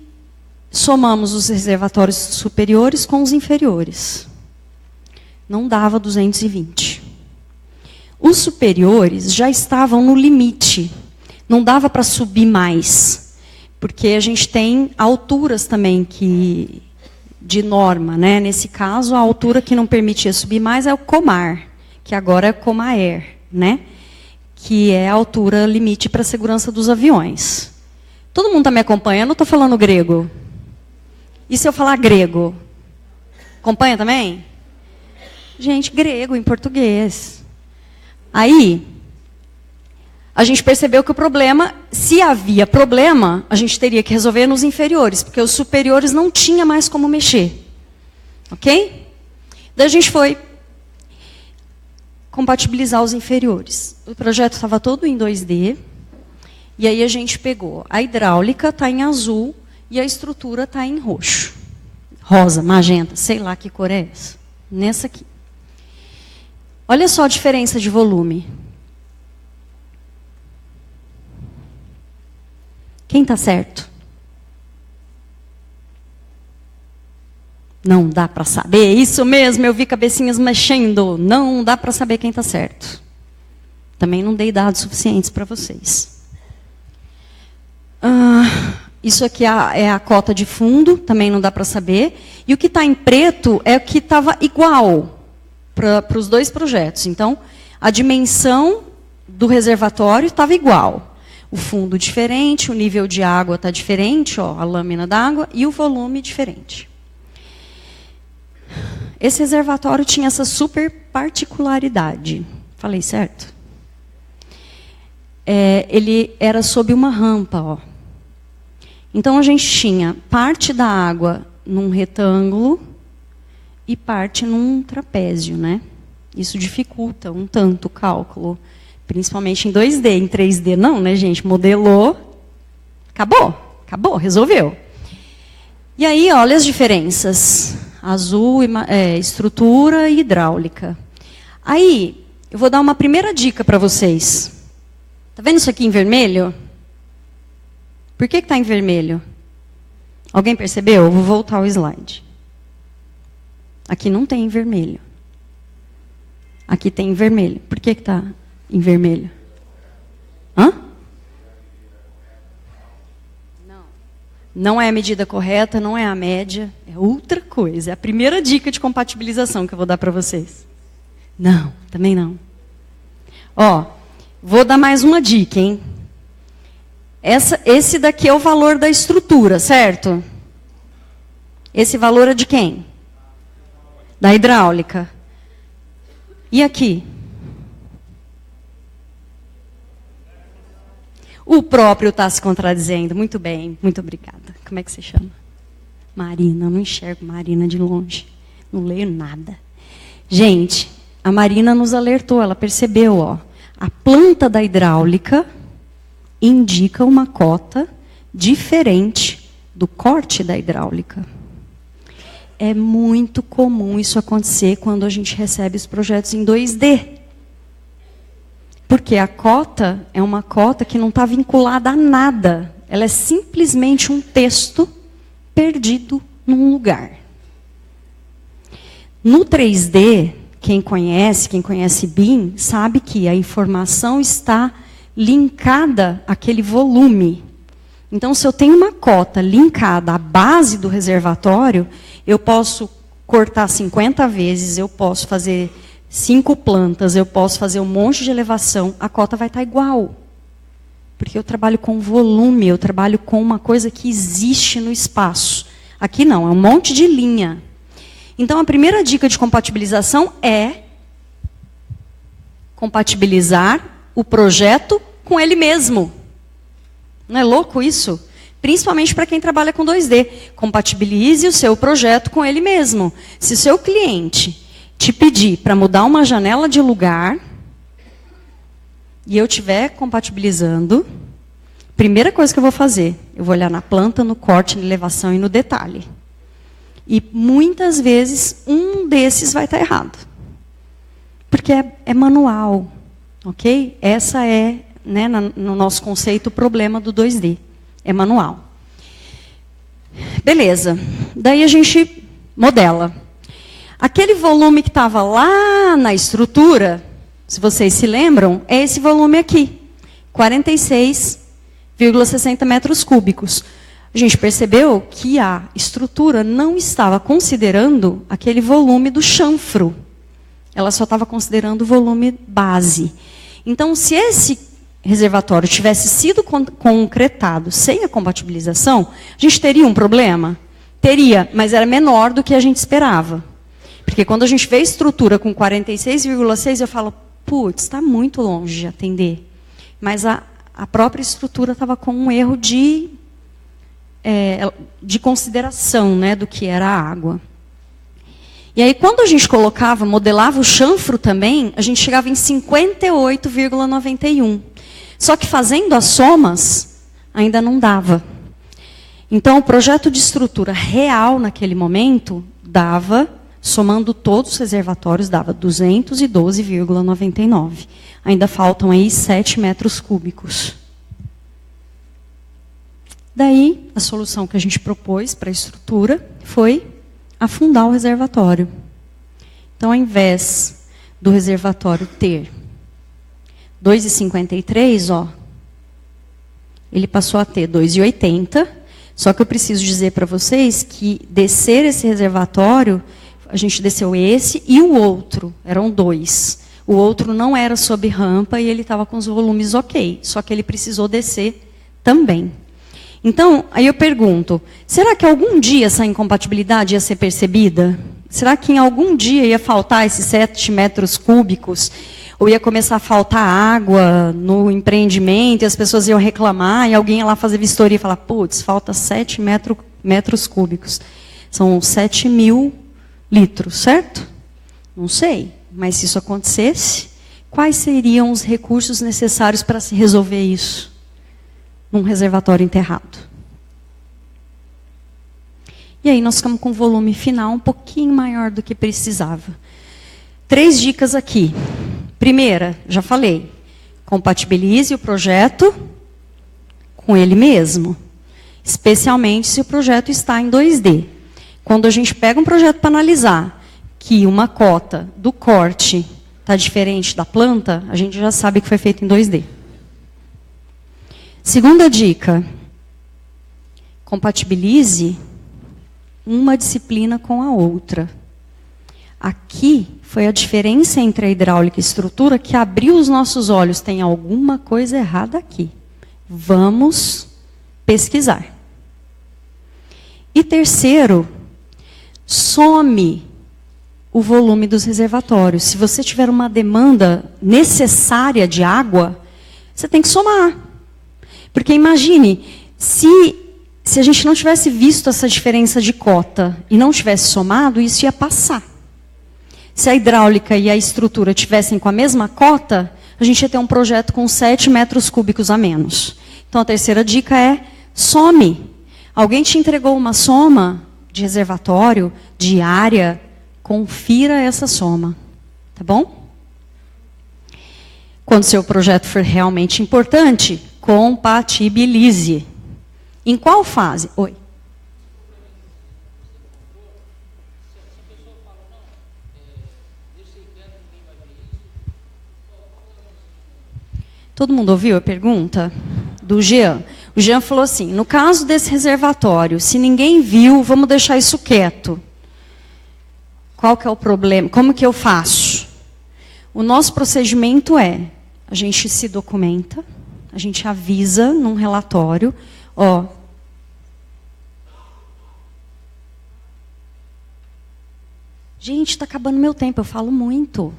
somamos os reservatórios superiores com os inferiores. Não dava 220. Os superiores já estavam no limite. Não dava para subir mais. Porque a gente tem alturas também de norma. Né? Nesse caso, a altura que não permitia subir mais é o Comar, que agora é Comaer, né? Que é a altura limite para a segurança dos aviões. Todo mundo está me acompanhando ou estou falando grego? E se eu falar grego? Acompanha também? Gente, grego em português. Aí, a gente percebeu que o problema, se havia problema, a gente teria que resolver nos inferiores, porque os superiores não tinha mais como mexer. Ok? Daí a gente foi compatibilizar os inferiores. O projeto estava todo em 2D, e aí a gente pegou. A hidráulica está em azul e a estrutura está em roxo. Rosa, magenta, sei lá que cor é essa. Nessa aqui. Olha só a diferença de volume. Quem está certo? Não dá para saber. Isso mesmo, eu vi cabecinhas mexendo. Não dá para saber quem está certo. Também não dei dados suficientes para vocês. Isso aqui é a cota de fundo, também não dá para saber. E o que está em preto é o que estava igual para os 2 projetos. Então, a dimensão do reservatório estava igual. O fundo diferente, o nível de água está diferente, ó, a lâmina d'água, e o volume diferente. Esse reservatório tinha essa super particularidade. Falei certo? Ele era sob uma rampa. Ó. Então, a gente tinha parte da água num retângulo e parte num trapézio, né? Isso dificulta um tanto o cálculo. Principalmente em 2D, em 3D não, né, gente? Modelou, acabou, resolveu. E aí, olha as diferenças. Azul, estrutura e hidráulica. Aí, eu vou dar uma primeira dica para vocês. Tá vendo isso aqui em vermelho? Por que está em vermelho? Alguém percebeu? Eu vou voltar ao slide. Aqui não tem em vermelho. Aqui tem em vermelho. Por que está em vermelho? Hã? Não é a medida correta, não é a média, é outra coisa. É a primeira dica de compatibilização que eu vou dar para vocês. Não, também não. Ó, vou dar mais uma dica, hein? Esse daqui é o valor da estrutura, certo? Esse valor é de quem? Da hidráulica. E aqui? O próprio está se contradizendo. Muito bem, muito obrigada. Como é que você chama? Marina, eu não enxergo Marina de longe. Não leio nada. Gente, a Marina nos alertou, ela percebeu, ó. A planta da hidráulica indica uma cota diferente do corte da hidráulica. É muito comum isso acontecer quando a gente recebe os projetos em 2D. Porque a cota é uma cota que não está vinculada a nada. Ela é simplesmente um texto perdido num lugar. No 3D, quem conhece BIM, sabe que a informação está linkada àquele volume. Então, se eu tenho uma cota linkada à base do reservatório, eu posso cortar 50 vezes, eu posso fazer 5 plantas, eu posso fazer um monte de elevação, a cota vai estar igual. Porque eu trabalho com volume, eu trabalho com uma coisa que existe no espaço. Aqui não, é um monte de linha. Então, a primeira dica de compatibilização é compatibilizar o projeto com ele mesmo. Não é louco isso? Principalmente para quem trabalha com 2D. Compatibilize o seu projeto com ele mesmo. Se o seu cliente te pedir para mudar uma janela de lugar, e eu estiver compatibilizando, primeira coisa que eu vou fazer, eu vou olhar na planta, no corte, na elevação e no detalhe. E muitas vezes um desses vai estar errado. Porque é manual, ok? Essa é, né, no nosso conceito, o problema do 2D. É manual. Beleza. Daí a gente modela. Aquele volume que estava lá na estrutura, se vocês se lembram, é esse volume aqui. 46,60 metros cúbicos. A gente percebeu que a estrutura não estava considerando aquele volume do chanfro. Ela só estava considerando o volume base. Então, se esse reservatório tivesse sido concretado sem a compatibilização, a gente teria um problema? Teria, mas era menor do que a gente esperava. Porque quando a gente vê a estrutura com 46,6, eu falo, putz, está muito longe de atender. Mas a própria estrutura estava com um erro de consideração, né, do que era a água. E aí, quando a gente modelava o chanfro também, a gente chegava em 58,91. Só que fazendo as somas, ainda não dava. Então, o projeto de estrutura real, naquele momento, dava, somando todos os reservatórios, dava 212,99. Ainda faltam aí 7 metros cúbicos. Daí, a solução que a gente propôs para a estrutura foi afundar o reservatório. Então, ao invés do reservatório ter 2,53, ó, ele passou a ter 2,80. Só que eu preciso dizer para vocês que descer esse reservatório, a gente desceu esse e o outro, eram 2. O outro não era sob rampa e ele estava com os volumes ok, só que ele precisou descer também. Então, aí eu pergunto, será que algum dia essa incompatibilidade ia ser percebida? Será que em algum dia ia faltar esses 7 metros cúbicos? Ou ia começar a faltar água no empreendimento e as pessoas iam reclamar e alguém ia lá fazer vistoria e falar, putz, falta 7 metros cúbicos. São 7.000 litros, certo? Não sei, mas se isso acontecesse, quais seriam os recursos necessários para se resolver isso? Num reservatório enterrado. E aí nós ficamos com um volume final um pouquinho maior do que precisava. 3 dicas aqui. Primeira, já falei, compatibilize o projeto com ele mesmo, especialmente se o projeto está em 2D. Quando a gente pega um projeto para analisar que uma cota do corte está diferente da planta, a gente já sabe que foi feito em 2D. Segunda dica, compatibilize uma disciplina com a outra. Aqui foi a diferença entre a hidráulica e a estrutura que abriu os nossos olhos. Tem alguma coisa errada aqui. Vamos pesquisar. E terceiro, some o volume dos reservatórios. Se você tiver uma demanda necessária de água, você tem que somar. Porque imagine, se a gente não tivesse visto essa diferença de cota e não tivesse somado, isso ia passar. Se a hidráulica e a estrutura tivessem com a mesma cota, a gente ia ter um projeto com 7 metros cúbicos a menos. Então, a terceira dica é, some. Alguém te entregou uma soma de reservatório, de área, confira essa soma. Tá bom? Quando seu projeto for realmente importante, compatibilize. Em qual fase? Oi. Todo mundo ouviu a pergunta do Jean? O Jean falou assim, no caso desse reservatório, se ninguém viu, vamos deixar isso quieto. Qual que é o problema? Como que eu faço? O nosso procedimento é, a gente se documenta, a gente avisa num relatório, ó, gente, está acabando meu tempo, eu falo muito.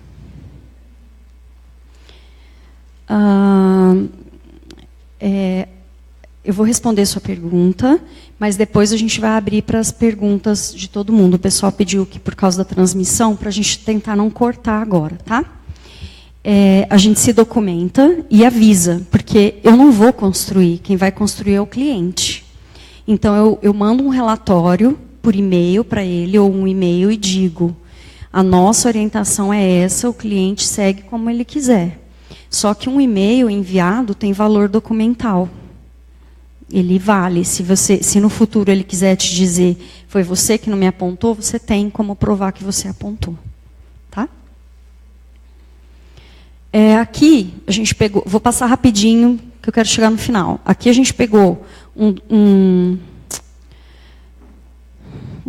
Eu vou responder sua pergunta, mas depois a gente vai abrir para as perguntas de todo mundo. O pessoal pediu que, por causa da transmissão, para a gente tentar não cortar agora, tá? A gente se documenta e avisa, porque eu não vou construir, quem vai construir é o cliente. Então, eu mando um relatório por e-mail para ele, ou um e-mail, e digo, a nossa orientação é essa, o cliente segue como ele quiser. Só que um e-mail enviado tem valor documental. Ele vale. Se no futuro ele quiser te dizer, foi você que não me apontou, você tem como provar que você apontou. Tá? Aqui, a gente pegou... Vou passar rapidinho, que eu quero chegar no final. Aqui a gente pegou um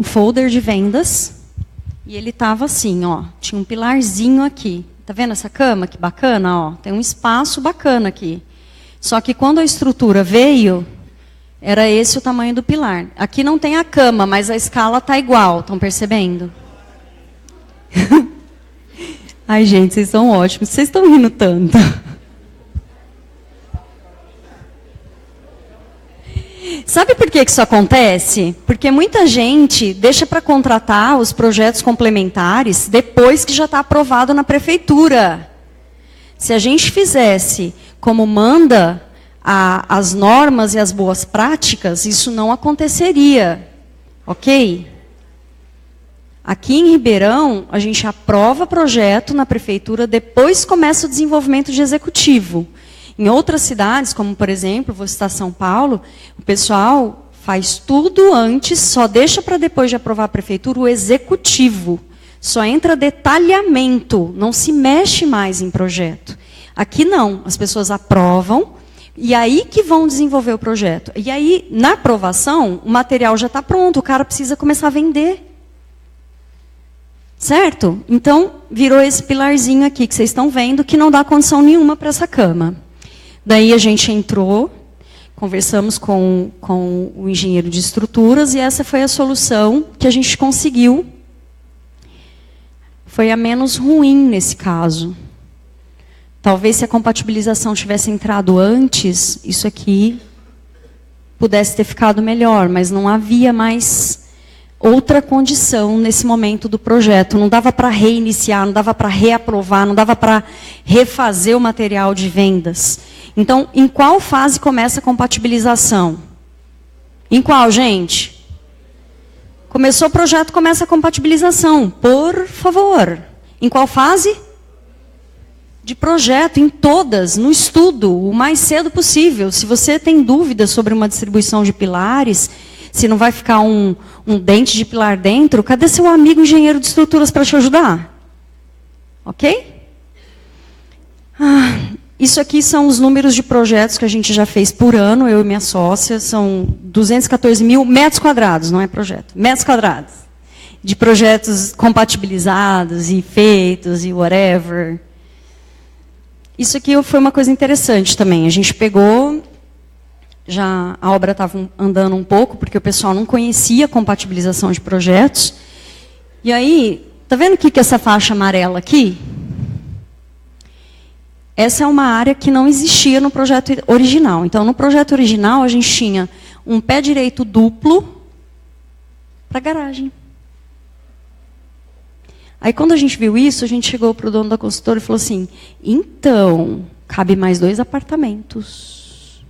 folder de vendas, e ele estava assim, ó, tinha um pilarzinho aqui. Tá vendo essa cama? Que bacana, ó. Tem um espaço bacana aqui. Só que quando a estrutura veio, era esse o tamanho do pilar. Aqui não tem a cama, mas a escala tá igual. Estão percebendo? Ai, gente, vocês são ótimos. Vocês estão rindo tanto. Sabe por que isso acontece? Porque muita gente deixa para contratar os projetos complementares depois que já está aprovado na prefeitura. Se a gente fizesse como manda as normas e as boas práticas, isso não aconteceria. Ok? Aqui em Ribeirão, a gente aprova projeto na prefeitura, depois começa o desenvolvimento de executivo. Em outras cidades, como por exemplo, vou citar São Paulo, o pessoal faz tudo antes, só deixa para depois de aprovar a prefeitura o executivo. Só entra detalhamento, não se mexe mais em projeto. Aqui não, as pessoas aprovam, e aí que vão desenvolver o projeto. E aí, na aprovação, o material já está pronto, o cara precisa começar a vender. Certo? Então, virou esse pilarzinho aqui que vocês estão vendo, que não dá condição nenhuma para essa cama. Daí a gente entrou, conversamos com o engenheiro de estruturas, e essa foi a solução que a gente conseguiu. Foi a menos ruim nesse caso. Talvez se a compatibilização tivesse entrado antes, isso aqui pudesse ter ficado melhor, mas não havia mais outra condição nesse momento do projeto. Não dava para reiniciar, não dava para reaprovar, não dava para refazer o material de vendas. Então, em qual fase começa a compatibilização? Em qual, gente? Começou o projeto, começa a compatibilização. Por favor. Em qual fase? De projeto, em todas, no estudo, o mais cedo possível. Se você tem dúvidas sobre uma distribuição de pilares, se não vai ficar um dente de pilar dentro, cadê seu amigo engenheiro de estruturas para te ajudar? Ok? Isso aqui são os números de projetos que a gente já fez por ano, eu e minha sócia, são 214 mil metros quadrados, não é projeto, metros quadrados, de projetos compatibilizados e feitos e whatever. Isso aqui foi uma coisa interessante também, a gente pegou, já a obra estava andando um pouco, porque o pessoal não conhecia a compatibilização de projetos, e aí, tá vendo o que é essa faixa amarela aqui? Essa é uma área que não existia no projeto original. Então, no projeto original, a gente tinha um pé direito duplo para garagem. Aí, quando a gente viu isso, a gente chegou para o dono da consultora e falou assim, então, cabe mais 2 apartamentos.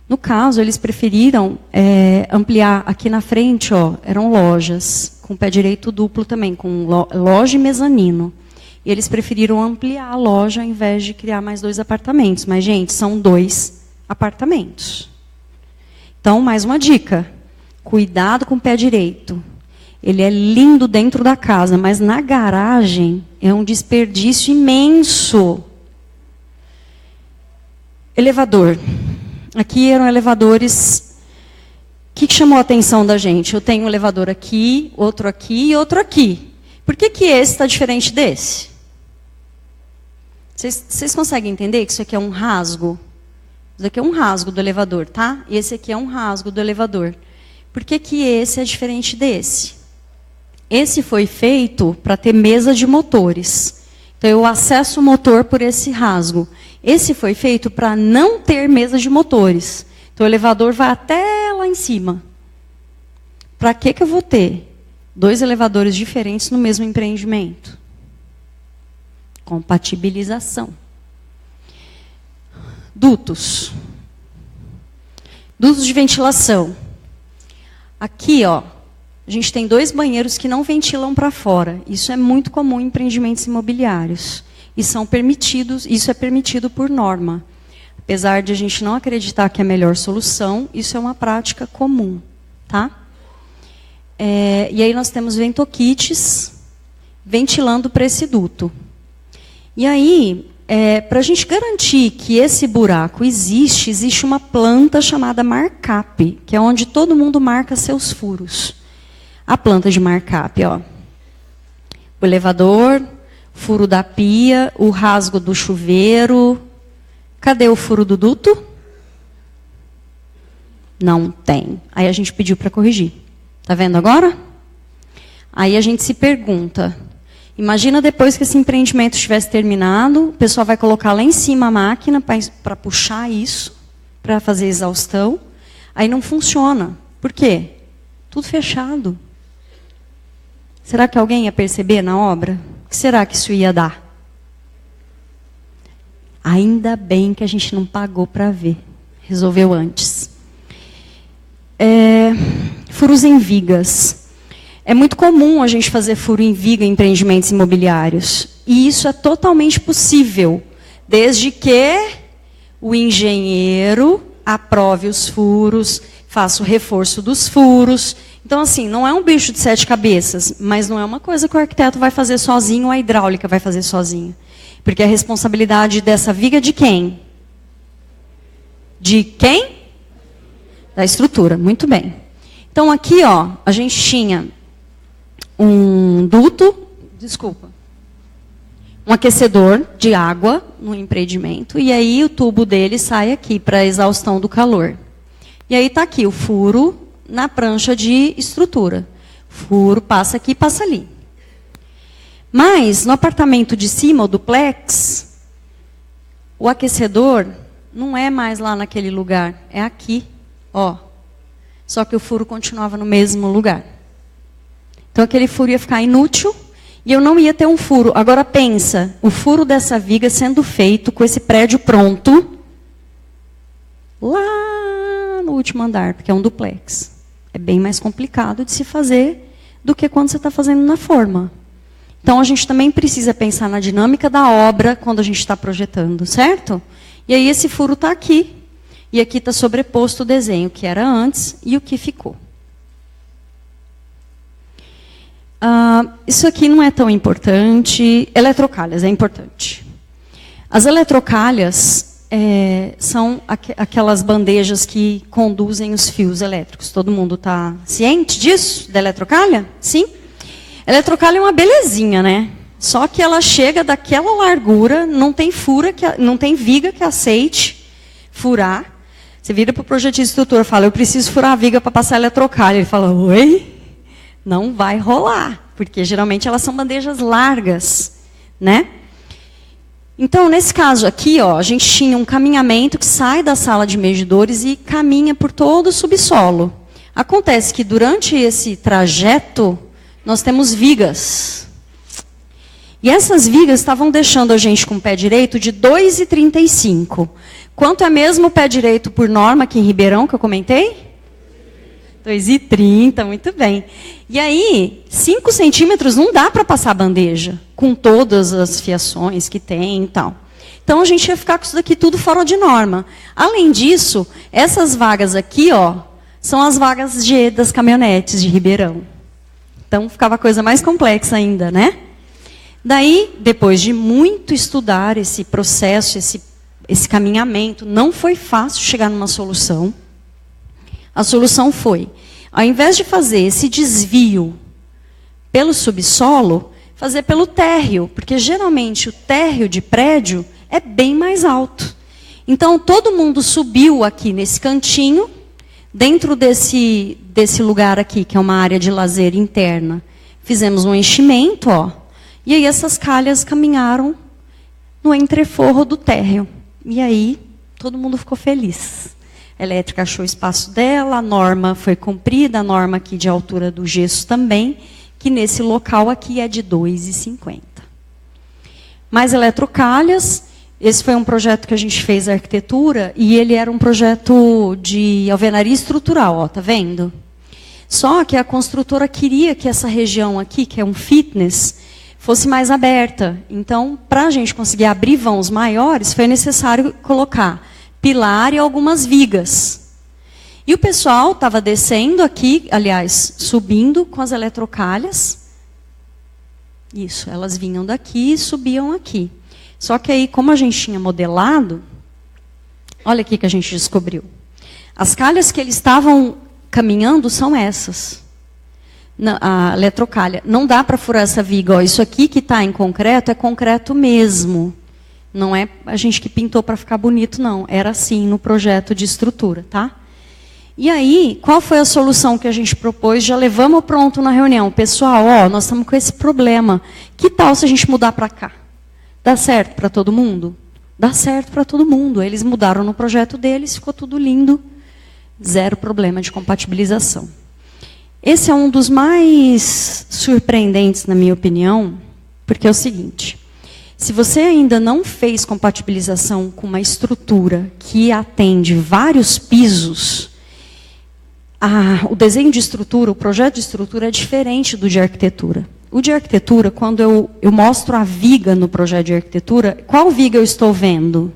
No caso, eles preferiram ampliar aqui na frente, ó, eram lojas, com pé direito duplo também, com loja e mezanino. E eles preferiram ampliar a loja ao invés de criar mais 2 apartamentos. Mas, gente, são 2 apartamentos. Então, mais uma dica. Cuidado com o pé direito. Ele é lindo dentro da casa, mas na garagem é um desperdício imenso. Elevador. Aqui eram elevadores. O que chamou a atenção da gente? Eu tenho um elevador aqui e outro aqui. Por que esse está diferente desse? Vocês conseguem entender que isso aqui é um rasgo? Isso aqui é um rasgo do elevador, tá? E esse aqui é um rasgo do elevador. Por que esse é diferente desse? Esse foi feito para ter mesa de motores. Então, eu acesso o motor por esse rasgo. Esse foi feito para não ter mesa de motores. Então, o elevador vai até lá em cima. Para que eu vou ter 2 elevadores diferentes no mesmo empreendimento? Compatibilização. Dutos. Dutos de ventilação. Aqui, ó, a gente tem 2 banheiros que não ventilam para fora. Isso é muito comum em empreendimentos imobiliários. E são permitidos, isso é permitido por norma. Apesar de a gente não acreditar que é a melhor solução, isso é uma prática comum, tá? E aí nós temos ventokits ventilando para esse duto. E aí, para a gente garantir que esse buraco existe uma planta chamada markup, que é onde todo mundo marca seus furos. A planta de markup, ó. O elevador, furo da pia, o rasgo do chuveiro. Cadê o furo do duto? Não tem. Aí a gente pediu para corrigir. Tá vendo agora? Aí a gente se pergunta, imagina depois que esse empreendimento estivesse terminado, o pessoal vai colocar lá em cima a máquina para puxar isso, para fazer exaustão. Aí não funciona. Por quê? Tudo fechado. Será que alguém ia perceber na obra? O que será que isso ia dar? Ainda bem que a gente não pagou para ver. Resolveu antes. Furos em vigas. É muito comum a gente fazer furo em viga em empreendimentos imobiliários. E isso é totalmente possível, desde que o engenheiro aprove os furos, faça o reforço dos furos. Então, assim, não é um bicho de 7 cabeças, mas não é uma coisa que o arquiteto vai fazer sozinho ou a hidráulica vai fazer sozinha. Porque a responsabilidade dessa viga é de quem? De quem? Da estrutura, muito bem. Então, aqui, ó, a gente tinha um duto, um aquecedor de água no empreendimento, e aí o tubo dele sai aqui para a exaustão do calor. E aí está aqui o furo na prancha de estrutura. Furo passa aqui, passa ali. Mas, no apartamento de cima, o duplex, o aquecedor não é mais lá naquele lugar, é aqui, ó. Só que o furo continuava no mesmo lugar. Então, aquele furo ia ficar inútil e eu não ia ter um furo. Agora, pensa, o furo dessa viga sendo feito com esse prédio pronto, lá no último andar, porque é um duplex. É bem mais complicado de se fazer do que quando você está fazendo na forma. Então, a gente também precisa pensar na dinâmica da obra quando a gente está projetando, certo? E aí, esse furo está aqui. E aqui está sobreposto o desenho que era antes e o que ficou. Isso aqui não é tão importante. Eletrocalhas é importante. As eletrocalhas são aquelas bandejas que conduzem os fios elétricos. Todo mundo está ciente disso? Da eletrocalha? Sim? A eletrocalha é uma belezinha, né? Só que ela chega daquela largura, não tem viga que aceite furar. Você vira para o projetista de estrutura e fala, eu preciso furar a viga para passar a eletrocalha. Ele fala, oi? Não vai rolar, porque geralmente elas são bandejas largas, né? Então, nesse caso aqui, ó, a gente tinha um caminhamento que sai da sala de medidores e caminha por todo o subsolo. Acontece que durante esse trajeto, nós temos vigas. E essas vigas estavam deixando a gente com o pé direito de 2,35. Quanto é mesmo o pé direito por norma aqui em Ribeirão, que eu comentei? 2,30, muito bem. E aí, 5 centímetros não dá para passar a bandeja, com todas as fiações que tem e tal. Então, a gente ia ficar com isso daqui tudo fora de norma. Além disso, essas vagas aqui, ó, são as vagas das caminhonetes de Ribeirão. Então, ficava a coisa mais complexa ainda, né? Daí, depois de muito estudar esse processo, esse caminhamento. Não foi fácil chegar numa solução. A solução foi, ao invés de fazer esse desvio pelo subsolo, fazer pelo térreo, porque geralmente o térreo de prédio é bem mais alto. Então, todo mundo subiu aqui nesse cantinho, dentro desse lugar aqui, que é uma área de lazer interna. Fizemos um enchimento, ó, e aí essas calhas caminharam no entreforro do térreo. E aí, todo mundo ficou feliz. A elétrica achou o espaço dela, a norma foi cumprida, a norma aqui de altura do gesso também, que nesse local aqui é de 2,50. Mais eletrocalhas. Esse foi um projeto que a gente fez a arquitetura, e ele era um projeto de alvenaria estrutural, ó, tá vendo? Só que a construtora queria que essa região aqui, que é um fitness, fosse mais aberta. Então, para a gente conseguir abrir vãos maiores, foi necessário colocar pilar e algumas vigas. E o pessoal estava descendo aqui, aliás, subindo com as eletrocalhas. Isso, elas vinham daqui e subiam aqui. Só que aí, como a gente tinha modelado, olha aqui que a gente descobriu. As calhas que eles estavam caminhando são essas. A eletrocalha. Não dá para furar essa viga. Ó, isso aqui que está em concreto é concreto mesmo. Não é a gente que pintou para ficar bonito, não. Era assim no projeto de estrutura, tá? E aí, qual foi a solução que a gente propôs? Já levamos pronto na reunião. Pessoal, ó, nós estamos com esse problema. Que tal se a gente mudar para cá? Dá certo para todo mundo? Dá certo para todo mundo. Eles mudaram no projeto deles, ficou tudo lindo. Zero problema de compatibilização. Esse é um dos mais surpreendentes, na minha opinião, porque é o seguinte. Se você ainda não fez compatibilização com uma estrutura que atende vários pisos, o desenho de estrutura, o projeto de estrutura é diferente do de arquitetura. O de arquitetura, quando eu mostro a viga no projeto de arquitetura, qual viga eu estou vendo?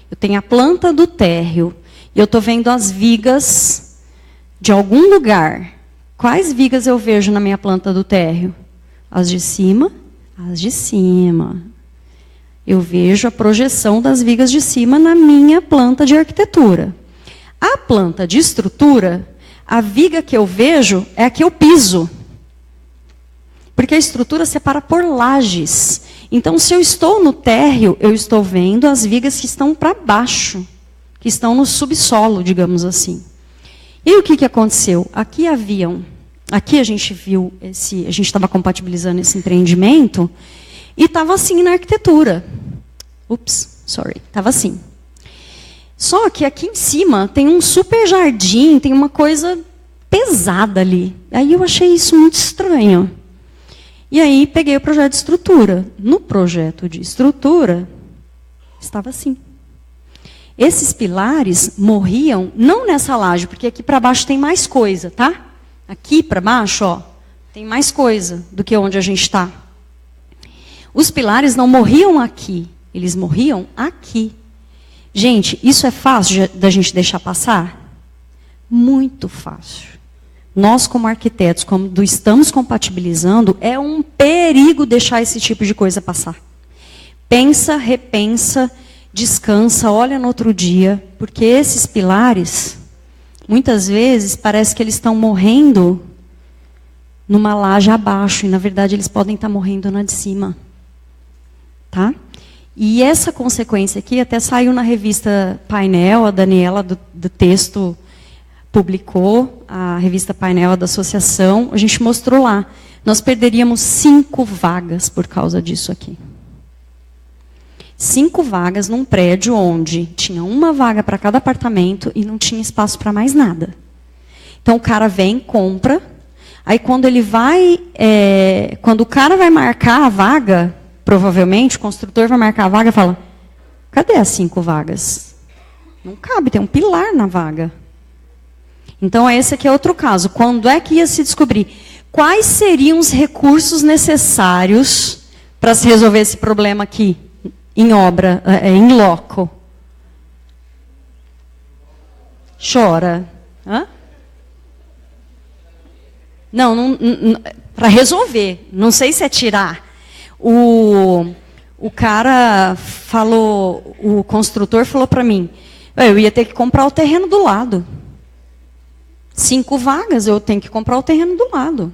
Eu tenho a planta do térreo, e eu estou vendo as vigas de algum lugar. Quais vigas eu vejo na minha planta do térreo? As de cima? As de cima. Eu vejo a projeção das vigas de cima na minha planta de arquitetura. A planta de estrutura, a viga que eu vejo é a que eu piso. Porque a estrutura separa por lajes. Então, se eu estou no térreo, eu estou vendo as vigas que estão para baixo, que estão no subsolo, digamos assim. E o que aconteceu? Aqui a gente viu, a gente estava compatibilizando esse empreendimento, e estava assim na arquitetura. Estava assim. Só que aqui em cima tem um super jardim, tem uma coisa pesada ali. Aí eu achei isso muito estranho. E aí peguei o projeto de estrutura. No projeto de estrutura, estava assim. Esses pilares morriam, não nessa laje, porque aqui para baixo tem mais coisa, tá? Aqui para baixo, ó, tem mais coisa do que onde a gente está. Os pilares não morriam aqui, eles morriam aqui. Gente, isso é fácil da gente deixar passar? Muito fácil. Nós, como arquitetos, quando estamos compatibilizando, é um perigo deixar esse tipo de coisa passar. Pensa, repensa, descansa, olha no outro dia, porque esses pilares, muitas vezes, parece que eles estão morrendo numa laje abaixo, e, na verdade, eles podem estar morrendo na de cima. Tá? E essa consequência aqui até saiu na revista Painel, a Daniela do texto publicou, a revista Painel da associação, a gente mostrou lá. Nós perderíamos 5 vagas por causa disso aqui. 5 vagas num prédio onde tinha uma vaga para cada apartamento e não tinha espaço para mais nada. Então o cara vem, compra, aí quando ele vai, quando o cara vai marcar a vaga, provavelmente o construtor vai marcar a vaga e fala, cadê as 5 vagas? Não cabe, tem um pilar na vaga. Então, esse aqui é outro caso. Quando é que ia se descobrir? Quais seriam os recursos necessários para se resolver esse problema aqui, em obra, em loco? Chora. Hã? Não para resolver. Não sei se é tirar. o cara falou, o construtor falou para mim, eu ia ter que comprar o terreno do lado. 5 vagas, eu tenho que comprar o terreno do lado.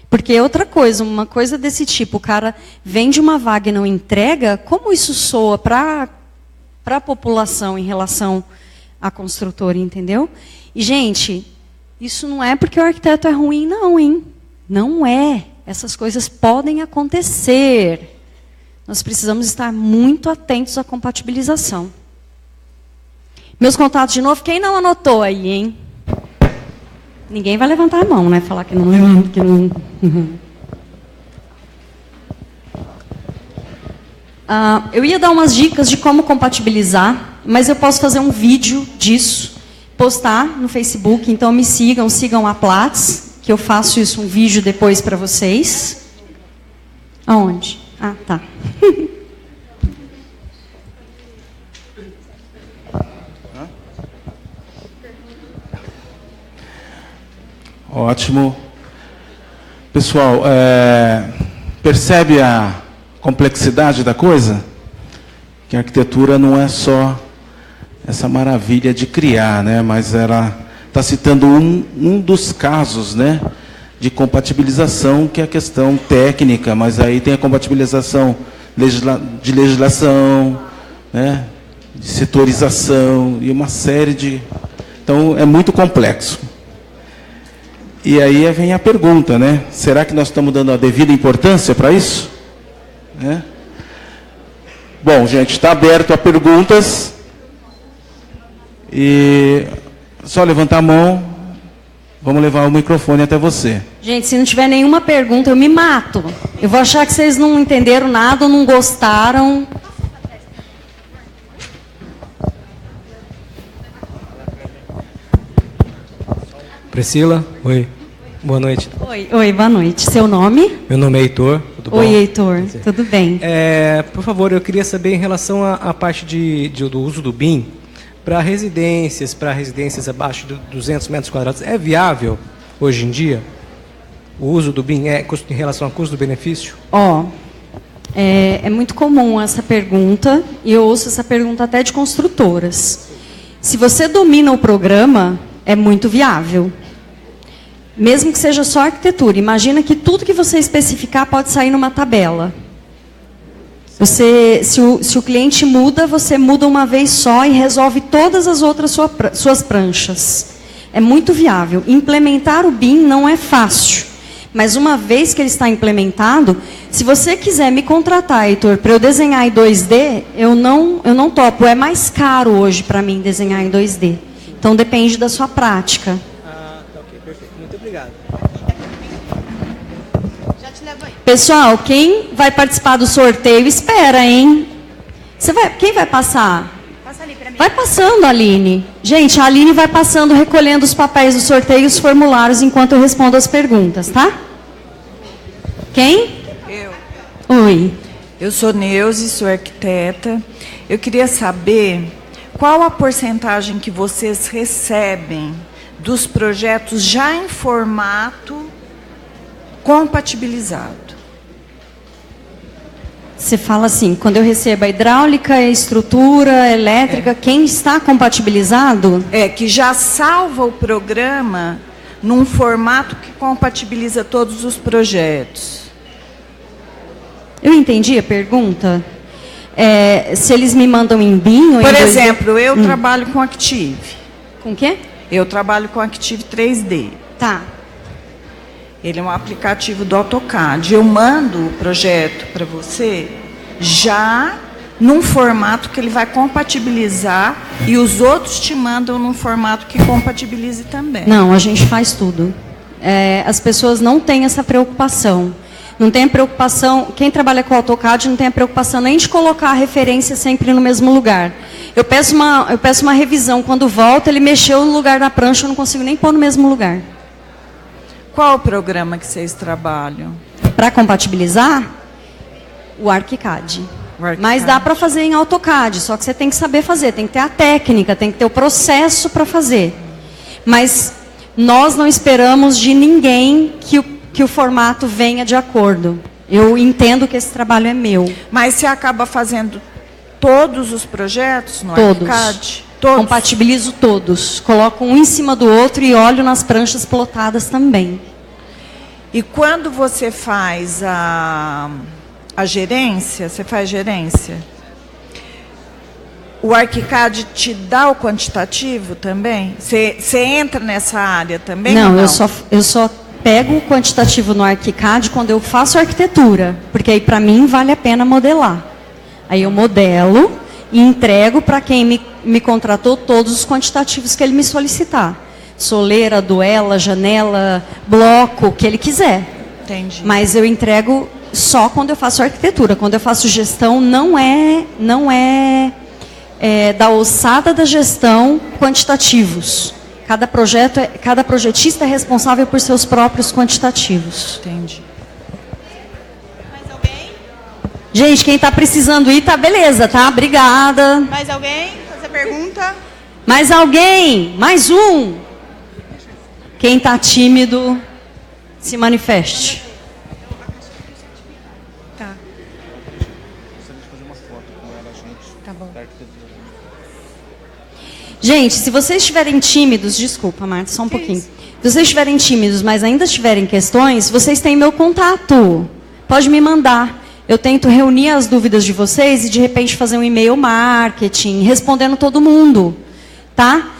Porque outra coisa, uma coisa desse tipo, o cara vende uma vaga e não entrega, como isso soa para a população em relação à construtora, entendeu? E, gente, isso não é porque o arquiteto é ruim, não, hein? Não é. Essas coisas podem acontecer. Nós precisamos estar muito atentos à compatibilização. Meus contatos de novo, quem não anotou aí, hein? Ninguém vai levantar a mão, né? Falar que não levanta, que não... eu ia dar umas dicas de como compatibilizar, mas eu posso fazer um vídeo disso, postar no Facebook, então me sigam a Platts, que eu faço isso, um vídeo depois para vocês. Aonde? Ah, tá. Ótimo. Pessoal, percebe a complexidade da coisa? Que a arquitetura não é só essa maravilha de criar, né? Mas ela está citando um dos casos, né, de compatibilização, que é a questão técnica, mas aí tem a compatibilização de legislação, né, de setorização e uma série de... Então, é muito complexo. E aí vem a pergunta, né? Será que nós estamos dando a devida importância para isso? Né? Bom, gente, está aberto a perguntas. E só levantar a mão. Vamos levar o microfone até você. Gente, se não tiver nenhuma pergunta, eu me mato. Eu vou achar que vocês não entenderam nada ou não gostaram. Priscila, oi, boa noite. Oi, boa noite. Seu nome? Meu nome é Heitor, tudo bom? Oi, Heitor, tudo bem? Por favor, eu queria saber em relação à parte do uso do BIM para residências abaixo de 200 metros quadrados. É viável hoje em dia o uso do BIM em relação ao custo-benefício? É muito comum essa pergunta, e eu ouço essa pergunta até de construtoras. Se você domina o programa, é muito viável. Mesmo que seja só arquitetura, imagina que tudo que você especificar pode sair numa tabela. Se o cliente muda, você muda uma vez só e resolve todas as outras suas pranchas. É muito viável. Implementar o BIM não é fácil. Mas uma vez que ele está implementado, se você quiser me contratar, Heitor, para eu desenhar em 2D, eu não topo. É mais caro hoje para mim desenhar em 2D. Então depende da sua prática. Tá ok, perfeito. Muito obrigado. Pessoal, quem vai participar do sorteio, espera, hein? Quem vai passar? Passa ali pra mim. Vai passando, Aline. Gente, a Aline vai passando, recolhendo os papéis do sorteio e os formulários enquanto eu respondo as perguntas, tá? Quem? Eu. Oi. Eu sou Neuze, sou arquiteta. Eu queria saber qual a porcentagem que vocês recebem dos projetos já em formato compatibilizado. Você fala assim, quando eu recebo a hidráulica, a estrutura, a elétrica, quem está compatibilizado? Que já salva o programa num formato que compatibiliza todos os projetos. Eu entendi a pergunta. Se eles me mandam em BIM ou Por em 2D? exemplo, eu trabalho com Active. Com o quê? Eu trabalho com Active 3D. Tá. Ele é um aplicativo do AutoCAD. Eu mando o projeto para você já num formato que ele vai compatibilizar e os outros te mandam num formato que compatibilize também. Não, a gente faz tudo. As pessoas não têm essa preocupação. Não tem a preocupação, quem trabalha com AutoCAD não tem a preocupação nem de colocar a referência sempre no mesmo lugar. Eu peço uma revisão, quando volta ele mexeu no lugar da prancha, eu não consigo nem pôr no mesmo lugar. Qual o programa que vocês trabalham? Para compatibilizar, o ArchiCAD. Mas dá para fazer em AutoCAD, só que você tem que saber fazer, tem que ter a técnica, tem que ter o processo para fazer. Mas nós não esperamos de ninguém que o formato venha de acordo. Eu entendo que esse trabalho é meu. Mas você acaba fazendo todos os projetos no Todos. ArchiCAD? Todos. Compatibilizo todos. Coloco um em cima do outro e olho nas pranchas plotadas também. E quando você faz a gerência, você faz gerência, o ArchiCAD te dá o quantitativo também? Você entra nessa área também? Não, ou não? eu só pego o quantitativo no ArchiCAD quando eu faço arquitetura, porque aí para mim vale a pena modelar. Aí eu modelo e entrego para quem me contratou todos os quantitativos que ele me solicitar. Soleira, duela, janela, bloco, o que ele quiser. Entendi. Mas eu entrego só quando eu faço arquitetura. Quando eu faço gestão, não é da ossada da gestão quantitativos. Cada projetista é responsável por seus próprios quantitativos. Entendi. Mais alguém? Gente, quem está precisando ir, tá beleza, tá? Obrigada. Mais alguém? Fazer pergunta? Mais alguém? Mais um? Quem está tímido, se manifeste. Tá. Tá bom. Gente, se vocês estiverem tímidos, desculpa, Marta, só um pouquinho. isso? Se vocês estiverem tímidos, mas ainda tiverem questões, vocês têm meu contato. Pode me mandar. Eu tento reunir as dúvidas de vocês e, de repente, fazer um e-mail marketing, respondendo todo mundo. Tá?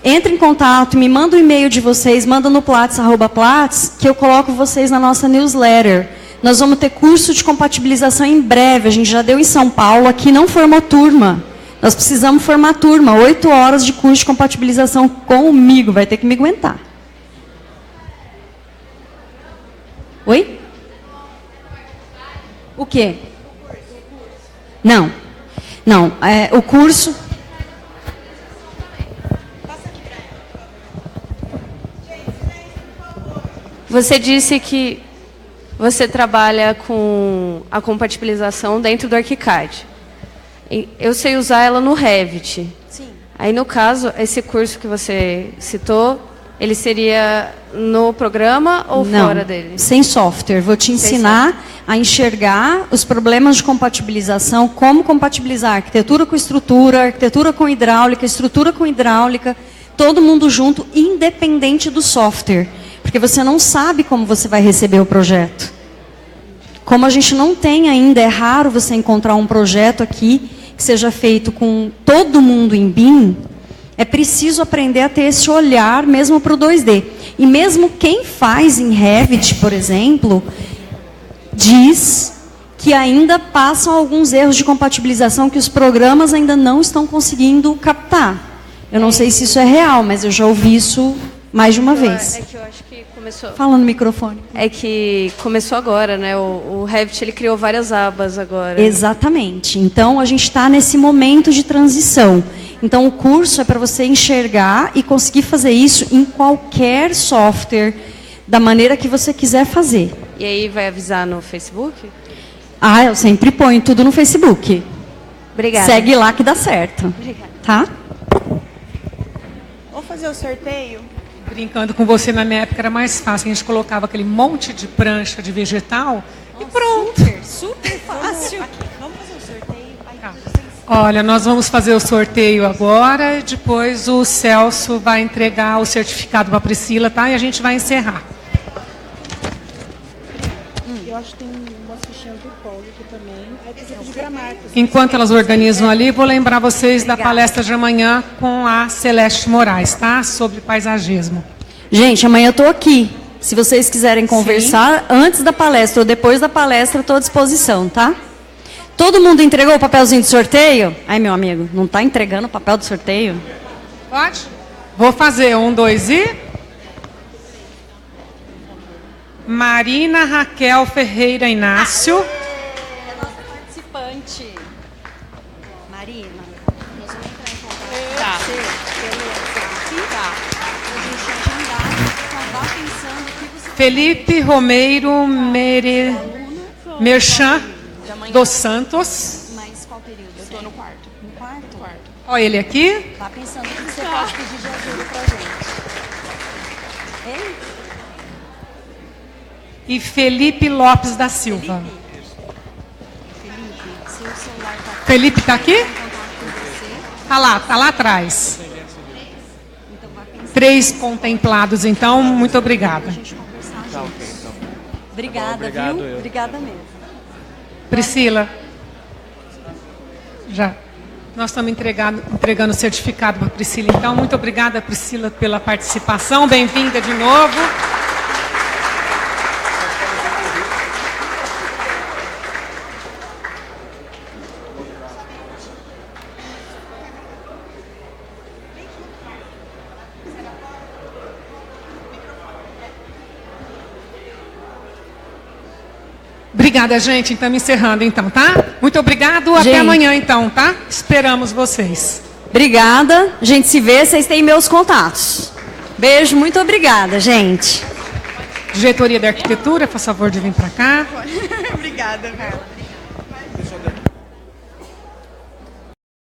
Entre em contato, me manda o e-mail de vocês, manda no Platts, @Platts, que eu coloco vocês na nossa newsletter. Nós vamos ter curso de compatibilização em breve. A gente já deu em São Paulo, aqui não formou turma. Nós precisamos formar turma, 8 horas de curso de compatibilização comigo. Vai ter que me aguentar. Oi? O quê? Não. Não, o curso... Você disse que você trabalha com a compatibilização dentro do ArchiCAD. Eu sei usar ela no Revit. Sim. Aí, no caso, esse curso que você citou, ele seria no programa ou Não, fora dele? sem software. Vou te ensinar a enxergar os problemas de compatibilização, como compatibilizar arquitetura com estrutura, arquitetura com hidráulica, estrutura com hidráulica, todo mundo junto, independente do software. Porque você não sabe como você vai receber o projeto. Como a gente não tem ainda, é raro você encontrar um projeto aqui que seja feito com todo mundo em BIM, é preciso aprender a ter esse olhar mesmo para o 2D. E mesmo quem faz em Revit, por exemplo, diz que ainda passam alguns erros de compatibilização que os programas ainda não estão conseguindo captar. Eu não sei se isso é real, mas eu já ouvi isso mais de uma vez. É que eu acho que começou... Fala no microfone. É que começou agora, né? O Revit, ele criou várias abas agora. Exatamente. Então, a gente está nesse momento de transição. Então, o curso é para você enxergar e conseguir fazer isso em qualquer software, da maneira que você quiser fazer. E aí vai avisar no Facebook? Ah, eu sempre ponho tudo no Facebook. Obrigada. Segue lá que dá certo. Obrigada. Tá? Vamos fazer o sorteio? Brincando com você, na minha época era mais fácil. A gente colocava aquele monte de prancha de vegetal e pronto. Super fácil. Vamos fazer o sorteio? Aí, Tá. Olha, nós vamos fazer o sorteio agora e depois o Celso vai entregar o certificado para a Priscila, tá? E a gente vai encerrar. eu acho que tem umas fichinhas do Paulo aqui também. Aí precisa de gramática. Enquanto elas organizam ali, vou lembrar vocês da palestra de amanhã com a Celeste Moraes, tá? Sobre paisagismo. Gente, amanhã eu estou aqui. Se vocês quiserem conversar antes da palestra ou depois da palestra, estou à disposição, tá? Todo mundo entregou o papelzinho de sorteio? Ai, meu amigo, não está entregando o papel do sorteio? Pode? Vou fazer 1, 2 e... Marina Raquel Ferreira Inácio. É nossa participante. Marina, nós vamos entrar em contato com você pelo WhatsApp. Tá. Pra gente agendar, acabar pensando o que você... Felipe Romeiro Merchan dos Santos. Mas qual período? Eu estou no quarto. No quarto? Olha ele aqui. Tá pensando o que você pode pedir de ajuda pra gente. Ei? E Felipe Lopes da Silva. Felipe. Felipe está aqui? Está lá atrás. 3 contemplados, então, muito obrigada. Obrigada, viu? Obrigada mesmo. Priscila. Já. Nós estamos entregando o certificado para a Priscila. Então, muito obrigada, Priscila, pela participação. Bem-vinda de novo. Obrigada, gente. Estamos encerrando, então, tá? Muito obrigado. Até amanhã, então, tá? Esperamos vocês. Obrigada. A gente se vê. Vocês têm meus contatos. Beijo. Muito obrigada, gente. Diretoria de Arquitetura, por favor, de vir para cá. Obrigada, Carla.